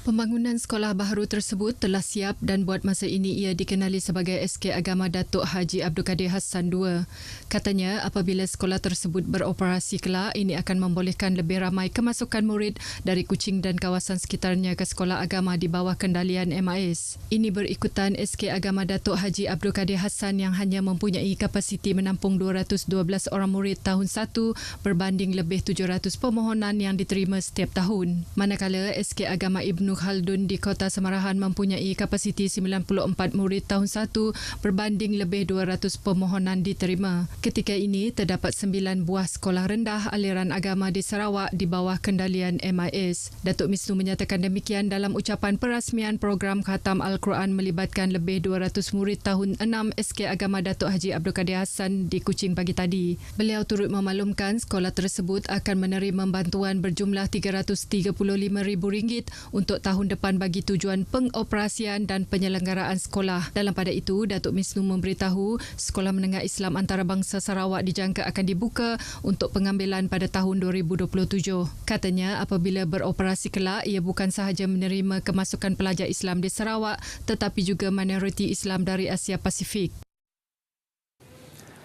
Pembangunan sekolah baharu tersebut telah siap dan buat masa ini ia dikenali sebagai SK Agama Datuk Haji Abdul Kadir Hassan II. Katanya apabila sekolah tersebut beroperasi kelak, ini akan membolehkan lebih ramai kemasukan murid dari Kuching dan kawasan sekitarnya ke sekolah agama di bawah kendalian MAS. Ini berikutan SK Agama Datuk Haji Abdul Kadir Hassan yang hanya mempunyai kapasiti menampung 212 orang murid tahun 1 berbanding lebih 700 permohonan yang diterima setiap tahun. Manakala SK Agama Ibnu Khaldun di Kota Samarahan mempunyai kapasiti 94 murid tahun 1 berbanding lebih 200 permohonan diterima. Ketika ini, terdapat 9 buah sekolah rendah aliran agama di Sarawak di bawah kendalian MIS. Datuk Misnu menyatakan demikian dalam ucapan perasmian program Khatam Al-Quran melibatkan lebih 200 murid tahun 6 SK Agama Datuk Haji Abdul Kadir Hassan di Kuching pagi tadi. Beliau turut memaklumkan sekolah tersebut akan menerima bantuan berjumlah RM335,000 untuk tahun depan bagi tujuan pengoperasian dan penyelenggaraan sekolah. Dalam pada itu, Datuk Misnu memberitahu Sekolah Menengah Islam Antarabangsa Sarawak dijangka akan dibuka untuk pengambilan pada tahun 2027. Katanya apabila beroperasi kelak, ia bukan sahaja menerima kemasukan pelajar Islam di Sarawak tetapi juga minoriti Islam dari Asia Pasifik.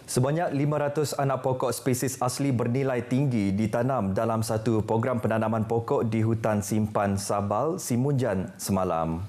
Sebanyak 500 anak pokok spesies asli bernilai tinggi ditanam dalam satu program penanaman pokok di Hutan Simpan Sabal, Simunjan semalam.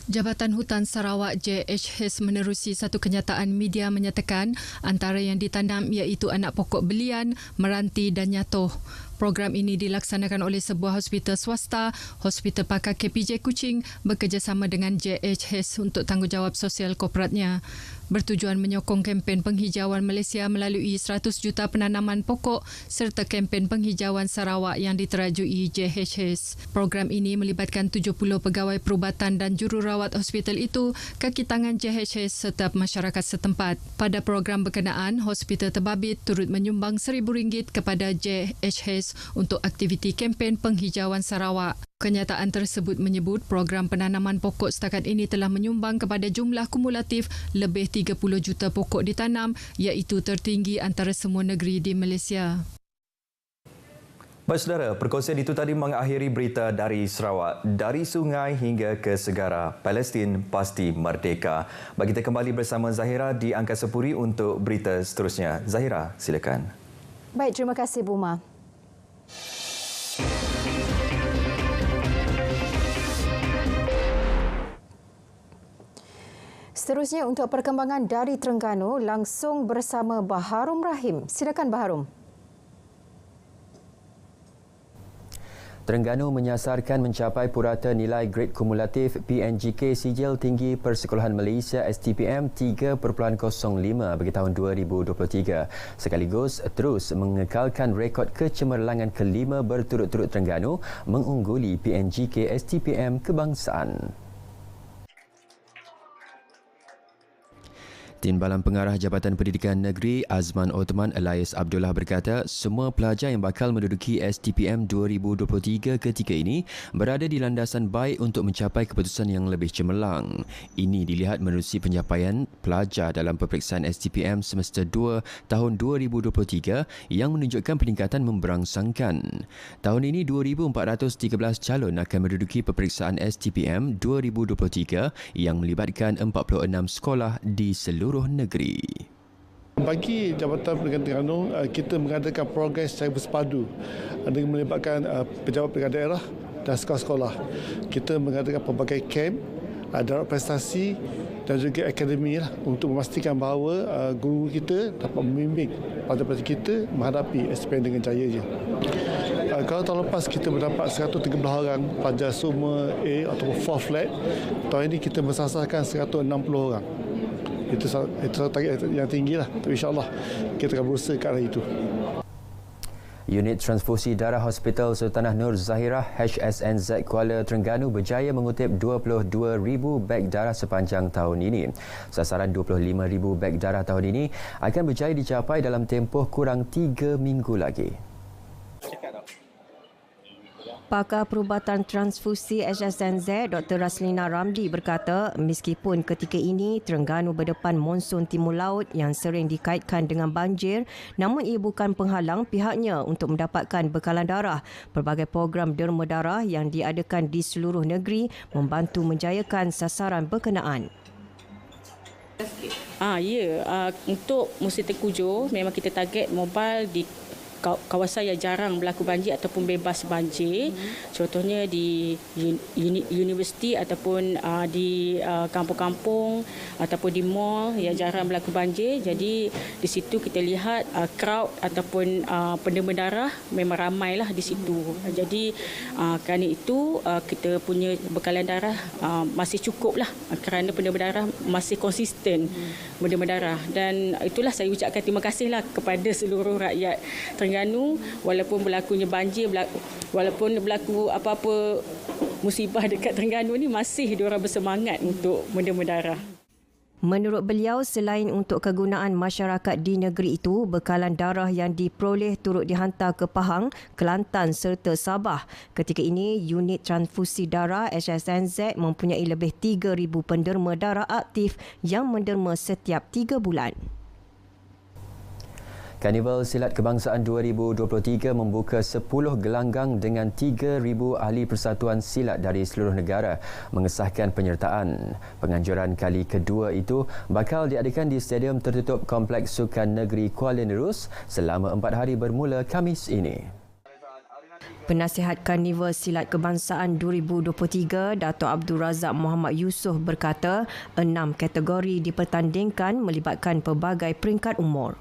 Jabatan Hutan Sarawak JHS menerusi satu kenyataan media menyatakan antara yang ditanam iaitu anak pokok belian, meranti dan nyatoh. Program ini dilaksanakan oleh sebuah hospital swasta, Hospital Pakar KPJ Kuching bekerjasama dengan JHS untuk tanggungjawab sosial korporatnya. Bertujuan menyokong kempen penghijauan Malaysia melalui 100 juta penanaman pokok serta kempen penghijauan Sarawak yang diterajui JHS. Program ini melibatkan 70 pegawai perubatan dan jururawat hospital itu, kaki tangan JHS serta masyarakat setempat. Pada program berkenaan, hospital terbabit turut menyumbang RM1,000 kepada JHS untuk aktiviti kempen penghijauan Sarawak. Kenyataan tersebut menyebut program penanaman pokok setakat ini telah menyumbang kepada jumlah kumulatif lebih 30 juta pokok ditanam iaitu tertinggi antara semua negeri di Malaysia. Baik saudara, perkongsian itu tadi mengakhiri berita dari Sarawak. Dari sungai hingga ke segara, Palestin pasti merdeka. Bagi kita kembali bersama Zahira di Angkasa Puri untuk berita seterusnya. Zahira, silakan. Baik, terima kasih Buma. Seterusnya untuk perkembangan dari Terengganu langsung bersama Baharum Rahim. Silakan Baharum. Terengganu menyasarkan mencapai purata nilai grade kumulatif PNGK Sijil Tinggi Persekolahan Malaysia STPM 3.05 bagi tahun 2023. Sekaligus terus mengekalkan rekod kecemerlangan kelima berturut-turut Terengganu mengungguli PNGK STPM Kebangsaan. Timbalan Pengarah Jabatan Pendidikan Negeri Azman Othman Elias Abdullah berkata semua pelajar yang bakal menduduki STPM 2023 ketika ini berada di landasan baik untuk mencapai keputusan yang lebih cemerlang. Ini dilihat menerusi pencapaian pelajar dalam peperiksaan STPM semester 2 tahun 2023 yang menunjukkan peningkatan memberangsangkan. Tahun ini 2,413 calon akan menduduki peperiksaan STPM 2023 yang melibatkan 46 sekolah di seluruh negeri. Bagi Jabatan Pendidikan Terengganu, kita mengadakan program secara bersepadu dengan melibatkan pejabat pendidikan daerah dan sekolah-sekolah. Kita mengadakan pelbagai kamp, darat prestasi dan juga akademi untuk memastikan bahawa guru kita dapat membimbing pelajar-pelajar kita menghadapi SPM dengan jayanya. Kalau tahun lepas kita mendapat 113 orang pelajar semua A ataupun 4 flat, tahun ini kita bersasarkan 160 orang. Itu target yang tinggi lah. Tapi insyaAllah kita akan berusaha ke arah itu. Unit Transfusi Darah Hospital Sultanah Nur Zahirah HSNZ Kuala Terengganu berjaya mengutip 22,000 beg darah sepanjang tahun ini. Sasaran 25,000 beg darah tahun ini akan berjaya dicapai dalam tempoh kurang 3 minggu lagi. Pakar Perubatan Transfusi HSNZ Dr. Raslina Ramli berkata, meskipun ketika ini Terengganu berdepan monsun timur laut yang sering dikaitkan dengan banjir, namun ia bukan penghalang pihaknya untuk mendapatkan bekalan darah. Pelbagai program derma darah yang diadakan di seluruh negeri membantu menjayakan sasaran berkenaan. Untuk musim tengkujuh memang kita target mobile di kawasan yang jarang berlaku banjir ataupun bebas banjir. Contohnya di universiti ataupun di kampung-kampung ataupun di mall yang jarang berlaku banjir. Jadi di situ kita lihat crowd ataupun penderma darah memang ramailah di situ. Jadi kerana itu kita punya bekalan darah masih cukuplah kerana penderma darah masih konsisten penderma darah. Dan itulah saya ucapkan terima kasihlah kepada seluruh rakyat Terengganu, walaupun berlakunya banjir, walaupun berlaku apa-apa musibah dekat Terengganu ni, masih diorang bersemangat untuk menderma darah. Menurut beliau, selain untuk kegunaan masyarakat di negeri itu, bekalan darah yang diperoleh turut dihantar ke Pahang, Kelantan serta Sabah. Ketika ini, unit transfusi darah HSNZ mempunyai lebih 3,000 penderma darah aktif yang menderma setiap 3 bulan. Karnival Silat Kebangsaan 2023 membuka 10 gelanggang dengan 3,000 ahli persatuan silat dari seluruh negara mengesahkan penyertaan. Penganjuran kali kedua itu bakal diadakan di Stadium Tertutup Kompleks Sukan Negeri Kuala Nerus selama 4 hari bermula Khamis ini. Penasihat Karnival Silat Kebangsaan 2023, Dato' Abdul Razak Muhammad Yusof berkata, 6 kategori dipertandingkan melibatkan pelbagai peringkat umur.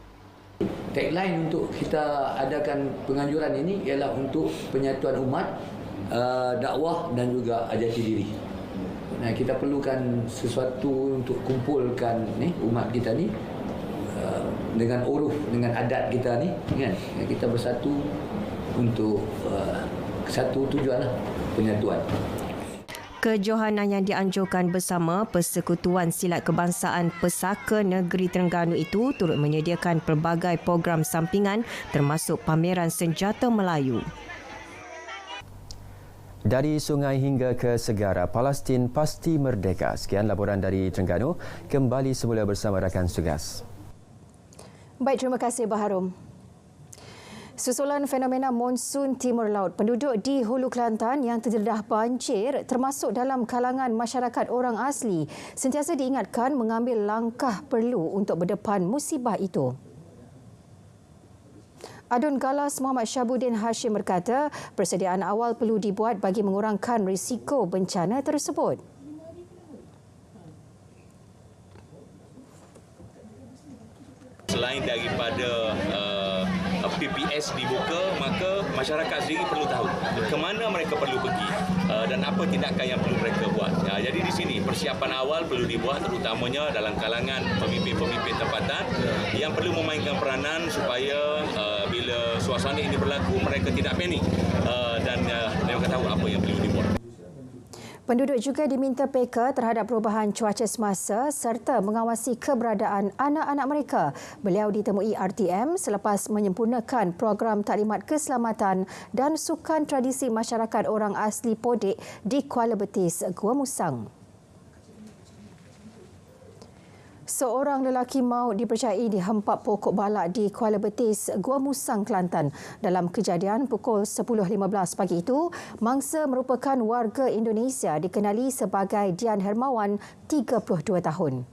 Tagline untuk kita adakan penganjuran ini ialah untuk penyatuan umat, dakwah dan juga ajati diri. Nah, kita perlukan sesuatu untuk kumpulkan umat kita ni dengan uruf, dengan adat kita ni, kan? Kita bersatu untuk satu tujuanlah, penyatuan. Kejohanan yang dianjurkan bersama Persekutuan Silat Kebangsaan Pesaka Negeri Terengganu itu turut menyediakan pelbagai program sampingan termasuk pameran senjata Melayu. Dari sungai hingga ke segara, Palestin pasti merdeka. Sekian laporan dari Terengganu. Kembali semula bersama rakan tugas. Baik, terima kasih Baharum. Susulan fenomena monsun timur laut, penduduk di Hulu Kelantan yang terdedah banjir termasuk dalam kalangan masyarakat orang asli sentiasa diingatkan mengambil langkah perlu untuk berdepan musibah itu. Adun Galas Muhammad Syabuddin Hashim berkata, persediaan awal perlu dibuat bagi mengurangkan risiko bencana tersebut. Selain daripada PPS dibuka, maka masyarakat sendiri perlu tahu ke mana mereka perlu pergi dan apa tindakan yang perlu mereka buat. Jadi di sini persiapan awal perlu dibuat, terutamanya dalam kalangan pemimpin-pemimpin tempatan yang perlu memainkan peranan supaya bila suasana ini berlaku mereka tidak panik dan mereka tahu apa yang perlu dibuat. Penduduk juga diminta peka terhadap perubahan cuaca semasa serta mengawasi keberadaan anak-anak mereka. Beliau ditemui RTM selepas menyempurnakan program taklimat keselamatan dan sukan tradisi masyarakat orang asli Podek di Kuala Betis, Gua Musang. Seorang lelaki maut dipercayai dihempak pokok balak di Kuala Betis, Gua Musang, Kelantan. Dalam kejadian pukul 10.15 pagi itu, mangsa merupakan warga Indonesia dikenali sebagai Dian Hermawan, 32 tahun.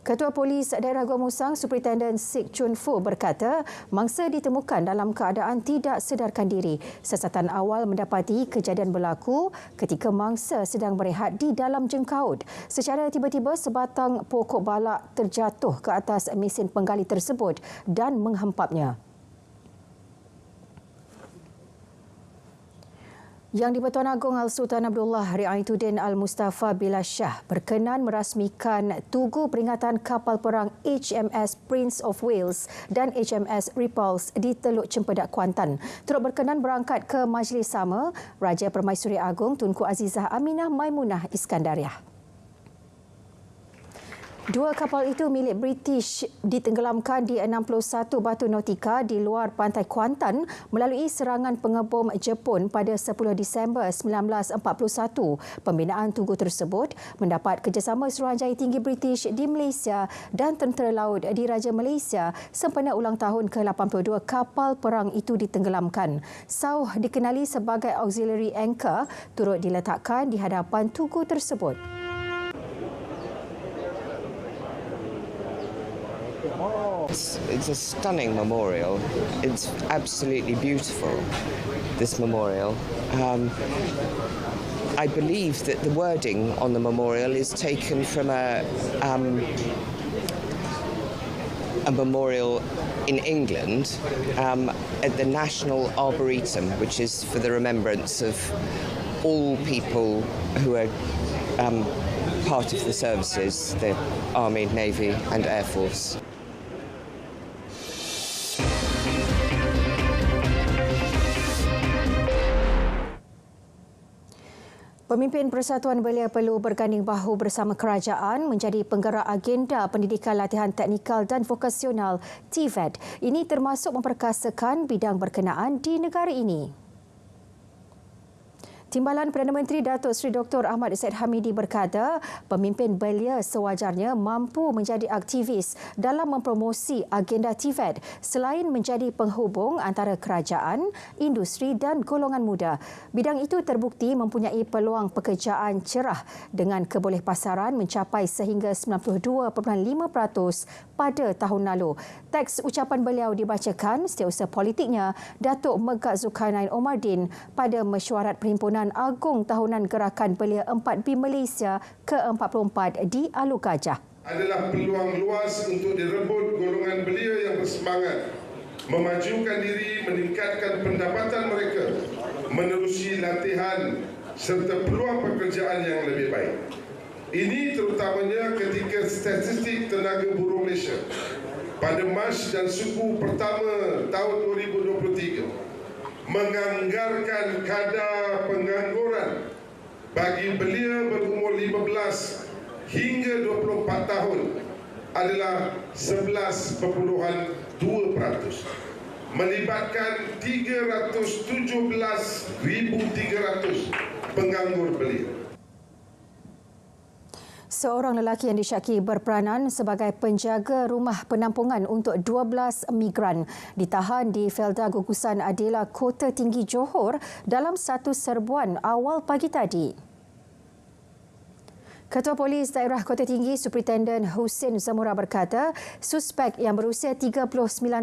Ketua Polis Daerah Gua Musang, Superintendent Sik Chun Foo berkata, mangsa ditemukan dalam keadaan tidak sedarkan diri. Siasatan awal mendapati kejadian berlaku ketika mangsa sedang berehat di dalam jengkaut. Secara tiba-tiba, sebatang pokok balak terjatuh ke atas mesin penggali tersebut dan menghempapnya. Yang di-Pertuan Agong Al-Sultan Abdullah Riayatuddin Al-Mustafa Billah Shah berkenan merasmikan tugu peringatan kapal perang HMS Prince of Wales dan HMS Repulse di Teluk Cempedak, Kuantan. Turut berkenan berangkat ke majlis sama Raja Permaisuri Agong Tunku Azizah Aminah Maimunah Iskandariah. Dua kapal itu milik British ditenggelamkan di 61 batu nautika di luar pantai Kuantan melalui serangan pengebom Jepun pada 10 Disember 1941. Pembinaan tugu tersebut mendapat kerjasama Suruhanjaya Tinggi British di Malaysia dan Tentera Laut Diraja Malaysia sempena ulang tahun ke-82 kapal perang itu ditenggelamkan. Sauh dikenali sebagai auxiliary anchor turut diletakkan di hadapan tugu tersebut. It's a stunning memorial. It's absolutely beautiful, this memorial. I believe that the wording on the memorial is taken from a memorial in England at the National Arboretum, which is for the remembrance of all people who are part of the services, the Army, Navy and Air Force. Pemimpin Persatuan Belia perlu berganding bahu bersama kerajaan menjadi penggerak agenda pendidikan latihan teknikal dan vokasional TVET. Ini termasuk memperkasakan bidang berkenaan di negara ini. Timbalan Perdana Menteri Datuk Seri Dr. Ahmad Zahid Hamidi berkata, pemimpin belia sewajarnya mampu menjadi aktivis dalam mempromosi agenda TVET selain menjadi penghubung antara kerajaan, industri dan golongan muda. Bidang itu terbukti mempunyai peluang pekerjaan cerah dengan kebolehpasaran mencapai sehingga 92.5% pada tahun lalu. Teks ucapan beliau dibacakan setiausaha politiknya Datuk Megat Zulkarnain Omardin pada mesyuarat Perhimpunan Agung Tahunan Gerakan Belia 4B Malaysia ke-44 di Alur Gajah. Adalah peluang luas untuk direbut golongan belia yang bersemangat, memajukan diri, meningkatkan pendapatan mereka, menerusi latihan serta peluang pekerjaan yang lebih baik. Ini terutamanya ketika statistik tenaga buruh Malaysia pada Mac dan suku pertama tahun 2023 menganggarkan kadar pengangguran bagi belia berumur 15 hingga 24 tahun adalah 11.2%, melibatkan 317,300 penganggur belia. Seorang lelaki yang disyaki berperanan sebagai penjaga rumah penampungan untuk 12 migran ditahan di Felda Gugusan Adela Kota Tinggi Johor dalam satu serbuan awal pagi tadi. Ketua Polis Daerah Kota Tinggi Superintendent Husin Zamura berkata, suspek yang berusia 39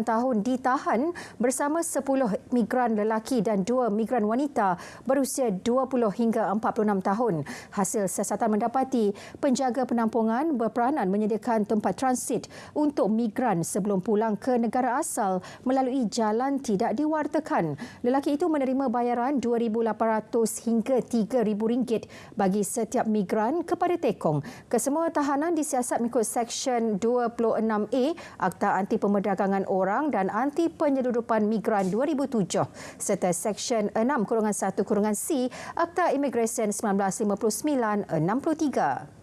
tahun ditahan bersama 10 migran lelaki dan 2 migran wanita berusia 20 hingga 46 tahun. Hasil siasatan mendapati penjaga penampungan berperanan menyediakan tempat transit untuk migran sebelum pulang ke negara asal melalui jalan tidak diwartakan. Lelaki itu menerima bayaran RM2,800 hingga RM3,000 bagi setiap migran kepada tekong. Kesemua tahanan disiasat mengikut Seksyen 26A Akta Anti Pemerdagangan Orang dan Anti Penyeludupan Migran 2007 serta Seksyen 6-1-C Akta Imigresen 1959-63.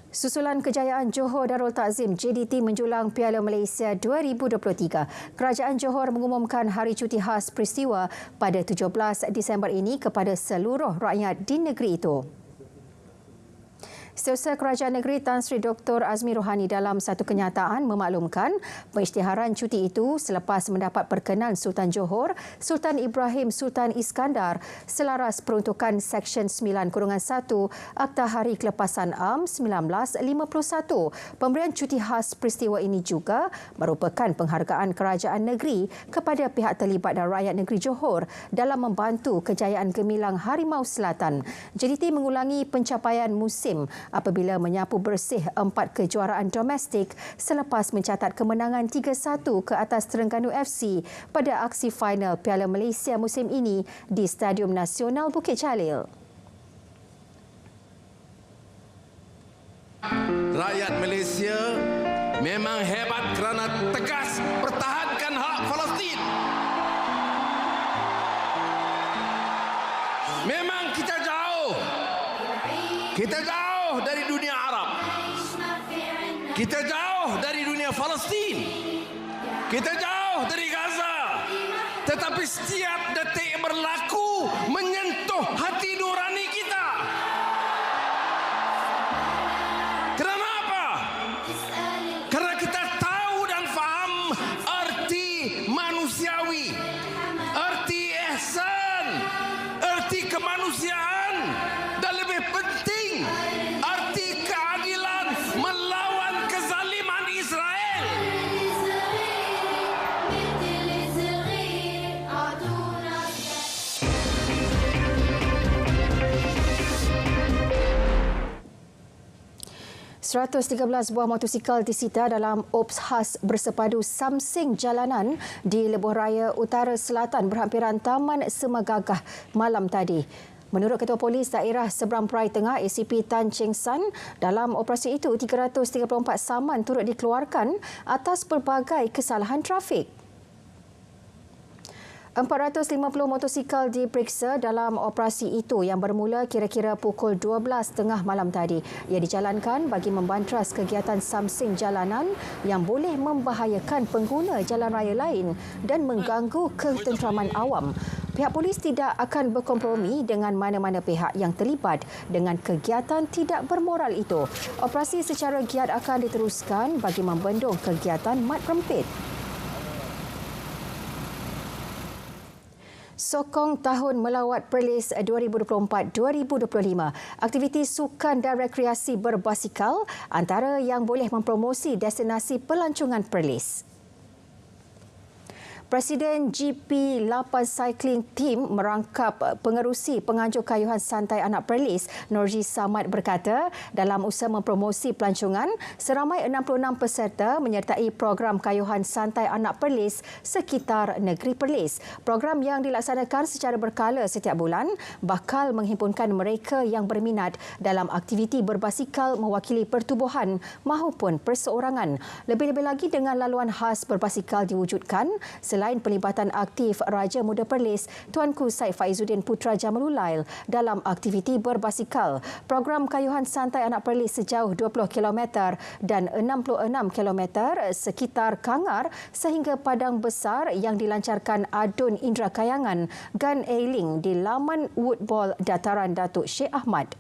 Susulan kejayaan Johor Darul Takzim JDT menjulang Piala Malaysia 2023. Kerajaan Johor mengumumkan hari cuti khas peristiwa pada 17 Disember ini kepada seluruh rakyat di negeri itu. Setiausaha Kerajaan Negeri Tan Sri Dr. Azmi Rohani dalam satu kenyataan memaklumkan pengisytiharan cuti itu selepas mendapat perkenan Sultan Johor, Sultan Ibrahim Sultan Iskandar selaras peruntukan Seksyen 9-1 Akta Hari Kelepasan Am 1951. Pemberian cuti khas peristiwa ini juga merupakan penghargaan kerajaan negeri kepada pihak terlibat dan rakyat negeri Johor dalam membantu kejayaan gemilang Harimau Selatan. JDT mengulangi pencapaian musim apabila menyapu bersih 4 kejuaraan domestik selepas mencatat kemenangan 3-1 ke atas Terengganu FC pada aksi final Piala Malaysia musim ini di Stadium Nasional Bukit Jalil. Rakyat Malaysia memang hebat kerana tegas pertahankan hak Palestin. Memang kita jauh dari dunia Arab. Kita jauh dari dunia Palestin. Kita jauh dari Gaza. Tetapi setiap detik berlaku menyentuh hati nurani kita. Kerana apa? Kerana kita tahu dan faham arti manusiawi, arti ihsan, arti kemanusiaan dan lebih penting arti keadilan melawan kezaliman Israel. $113 buah motosikal disita dalam ops khas bersepadu Samsing Jalanan di Lebuh Raya Utara Selatan berhampiran Taman Semagagah malam tadi. Menurut Ketua Polis Daerah Seberang Perai Tengah ACP Tan Cheng San, dalam operasi itu 334 saman turut dikeluarkan atas pelbagai kesalahan trafik. 450 motosikal diperiksa dalam operasi itu yang bermula kira-kira pukul 12.30 malam tadi. Ia dijalankan bagi membantras kegiatan Samsing Jalanan yang boleh membahayakan pengguna jalan raya lain dan mengganggu ketenteraman awam. Pihak polis tidak akan berkompromi dengan mana-mana pihak yang terlibat dengan kegiatan tidak bermoral itu. Operasi secara giat akan diteruskan bagi membendung kegiatan mat rempit. Sokong Tahun Melawat Perlis 2024-2025. Aktiviti sukan dan rekreasi berbasikal antara yang boleh mempromosi destinasi pelancongan Perlis. Presiden GP 8 Cycling Team merangkap pengerusi penganjur kayuhan santai anak Perlis, Norji Samad berkata, dalam usaha mempromosi pelancongan, seramai 66 peserta menyertai program kayuhan santai anak Perlis sekitar negeri Perlis. Program yang dilaksanakan secara berkala setiap bulan bakal menghimpunkan mereka yang berminat dalam aktiviti berbasikal mewakili pertubuhan maupun perseorangan. Lebih-lebih lagi dengan laluan khas berbasikal diwujudkan, selain pelibatan aktif Raja Muda Perlis, Tuanku Said Faizuddin Putra Jamalulail dalam aktiviti berbasikal. Program kayuhan santai anak Perlis sejauh 20 km dan 66 km sekitar Kangar sehingga Padang Besar yang dilancarkan Adun Indra Kayangan Gan Eiling di laman Woodball Dataran Datuk Sheikh Ahmad.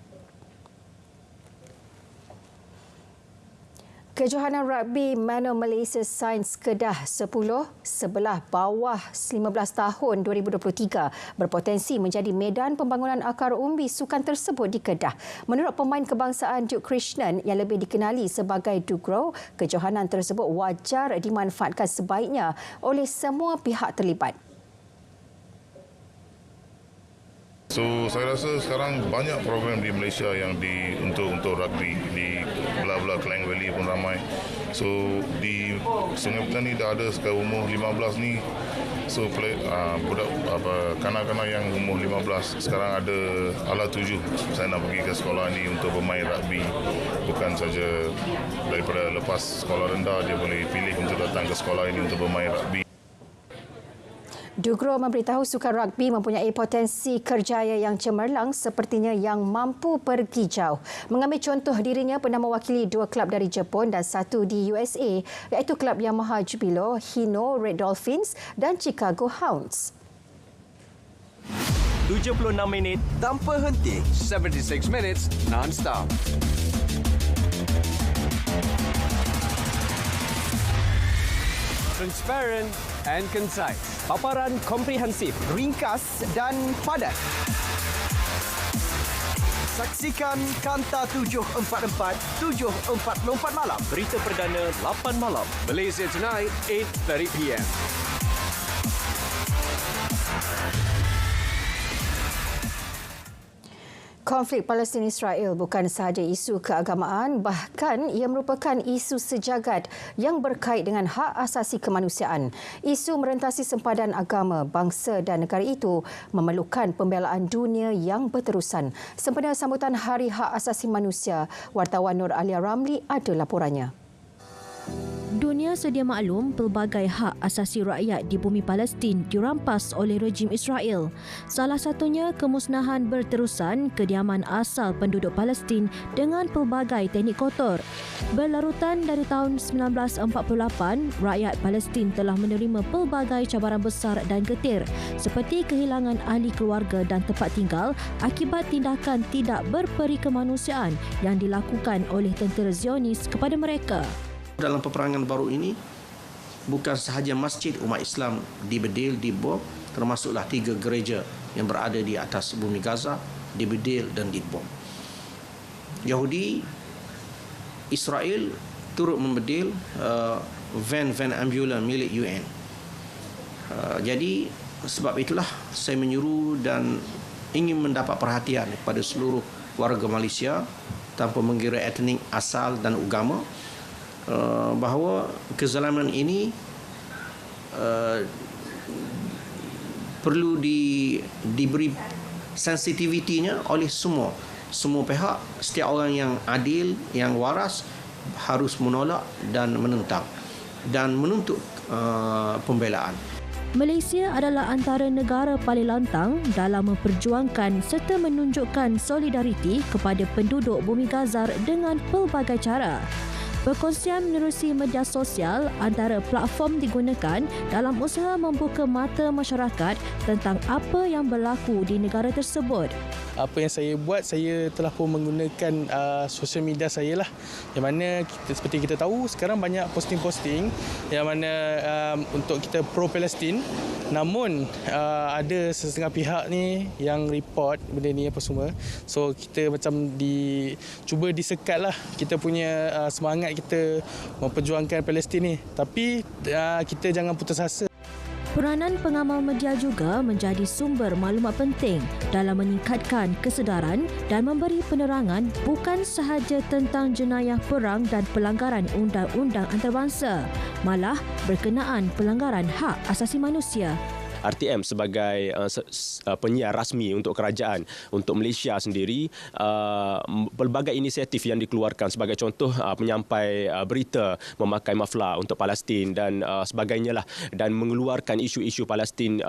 Kejohanan Rugby Manor Malaysia Sains Kedah 10 sebelah bawah 15 tahun 2023 berpotensi menjadi medan pembangunan akar umbi sukan tersebut di Kedah. Menurut pemain kebangsaan Duke Krishnan yang lebih dikenali sebagai Dugro, kejohanan tersebut wajar dimanfaatkan sebaiknya oleh semua pihak terlibat. So saya rasa sekarang banyak program di Malaysia yang untuk rugby di belah-belah Klang Valley pun ramai. So di Sungai Petani dah ada sekarang umur 15 ni. So budak kanak-kanak yang umur 15 sekarang ada ala 7. Saya nak pergi ke sekolah ni untuk bermain rugby. Bukan saja daripada lepas sekolah rendah dia boleh pilih untuk datang ke sekolah ini untuk bermain rugby. Dugro memberitahu sukan rugby mempunyai potensi kerjaya yang cemerlang sepertinya yang mampu pergi jauh. Mengambil contoh dirinya pernah mewakili 2 kelab dari Jepun dan 1 di USA iaitu kelab Yamaha Jubilo, Hino Red Dolphins dan Chicago Hounds. 76 minit tanpa henti, 76 minutes non-stop. transparent and concise. Paparan komprehensif, ringkas dan padat. Saksikan Kanta 744, 7.44 malam. Berita perdana 8 malam. Malaysia Tonight, 8:30 PM. Konflik Palestin-Israel bukan sahaja isu keagamaan, bahkan ia merupakan isu sejagat yang berkait dengan hak asasi kemanusiaan. Isu merentasi sempadan agama, bangsa dan negara itu memerlukan pembelaan dunia yang berterusan. Sempena sambutan Hari Hak Asasi Manusia, wartawan Nur Alia Ramli ada laporannya. Dunia sedia maklum pelbagai hak asasi rakyat di bumi Palestin dirampas oleh rejim Israel. Salah satunya kemusnahan berterusan kediaman asal penduduk Palestin dengan pelbagai teknik kotor. Berlarutan dari tahun 1948, rakyat Palestin telah menerima pelbagai cabaran besar dan getir seperti kehilangan ahli keluarga dan tempat tinggal akibat tindakan tidak berperi kemanusiaan yang dilakukan oleh tentera Zionis kepada mereka. Dalam peperangan baru ini, bukan sahaja masjid umat Islam dibedil, dibom, termasuklah 3 gereja yang berada di atas bumi Gaza, dibedil dan dibom. Yahudi, Israel turut membedil van ambulan milik UN. Jadi, sebab itulah saya menyuruh dan ingin mendapat perhatian kepada seluruh warga Malaysia tanpa mengira etnik, asal dan agama, bahawa kezaliman ini perlu diberi sensitivitinya oleh semua pihak. Setiap orang yang adil, yang waras harus menolak dan menentang dan menuntut pembelaan. Malaysia adalah antara negara paling lantang dalam memperjuangkan serta menunjukkan solidariti kepada penduduk bumi Gaza dengan pelbagai cara. Perkongsian menerusi media sosial antara platform digunakan dalam usaha membuka mata masyarakat tentang apa yang berlaku di negara tersebut. Apa yang saya buat, saya telah pun menggunakan sosial media saya lah. Yang mana seperti kita tahu sekarang banyak posting-posting yang mana untuk kita pro-Palestin. Namun ada setengah pihak ni yang report benda ni apa semua. So kita macam cuba disekat lah kita punya semangat kita memperjuangkan Palestin ni. Tapi kita jangan putus asa. Peranan pengamal media juga menjadi sumber maklumat penting dalam meningkatkan kesedaran dan memberi penerangan bukan sahaja tentang jenayah perang dan pelanggaran undang-undang antarabangsa, malah berkenaan pelanggaran hak asasi manusia. RTM sebagai penyiar rasmi untuk kerajaan untuk Malaysia sendiri, pelbagai inisiatif yang dikeluarkan sebagai contoh penyampai berita memakai maflar untuk Palestin dan sebagainya lah, dan mengeluarkan isu-isu Palestin,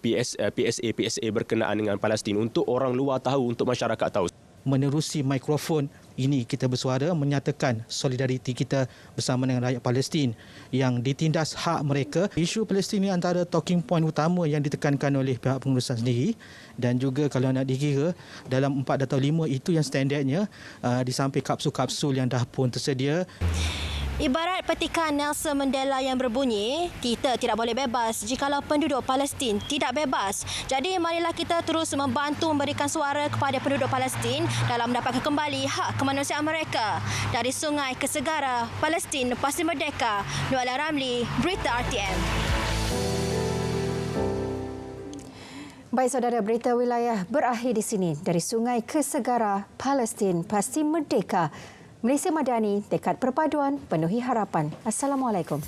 PSA berkenaan dengan Palestin untuk orang luar tahu, untuk masyarakat tahu. Menerusi mikrofon ini kita bersuara menyatakan solidariti kita bersama dengan rakyat Palestin yang ditindas hak mereka. Isu Palestin ini antara talking point utama yang ditekankan oleh pihak pengurusan sendiri, dan juga kalau nak dikira dalam 4 atau 5 itu yang standardnya di samping kapsul-kapsul yang dah pun tersedia. Ibarat petikan Nelson Mandela yang berbunyi, kita tidak boleh bebas jikalau penduduk Palestin tidak bebas. Jadi marilah kita terus membantu memberikan suara kepada penduduk Palestin dalam mendapatkan kembali hak kemanusiaan mereka. Dari sungai ke segara, Palestin pasti merdeka. Nur Alia Ramli, Berita RTM. Baik saudara, berita wilayah berakhir di sini. Dari sungai ke segara, Palestin pasti merdeka. Malaysia Madani, tekad perpaduan, penuhi harapan. Assalamualaikum.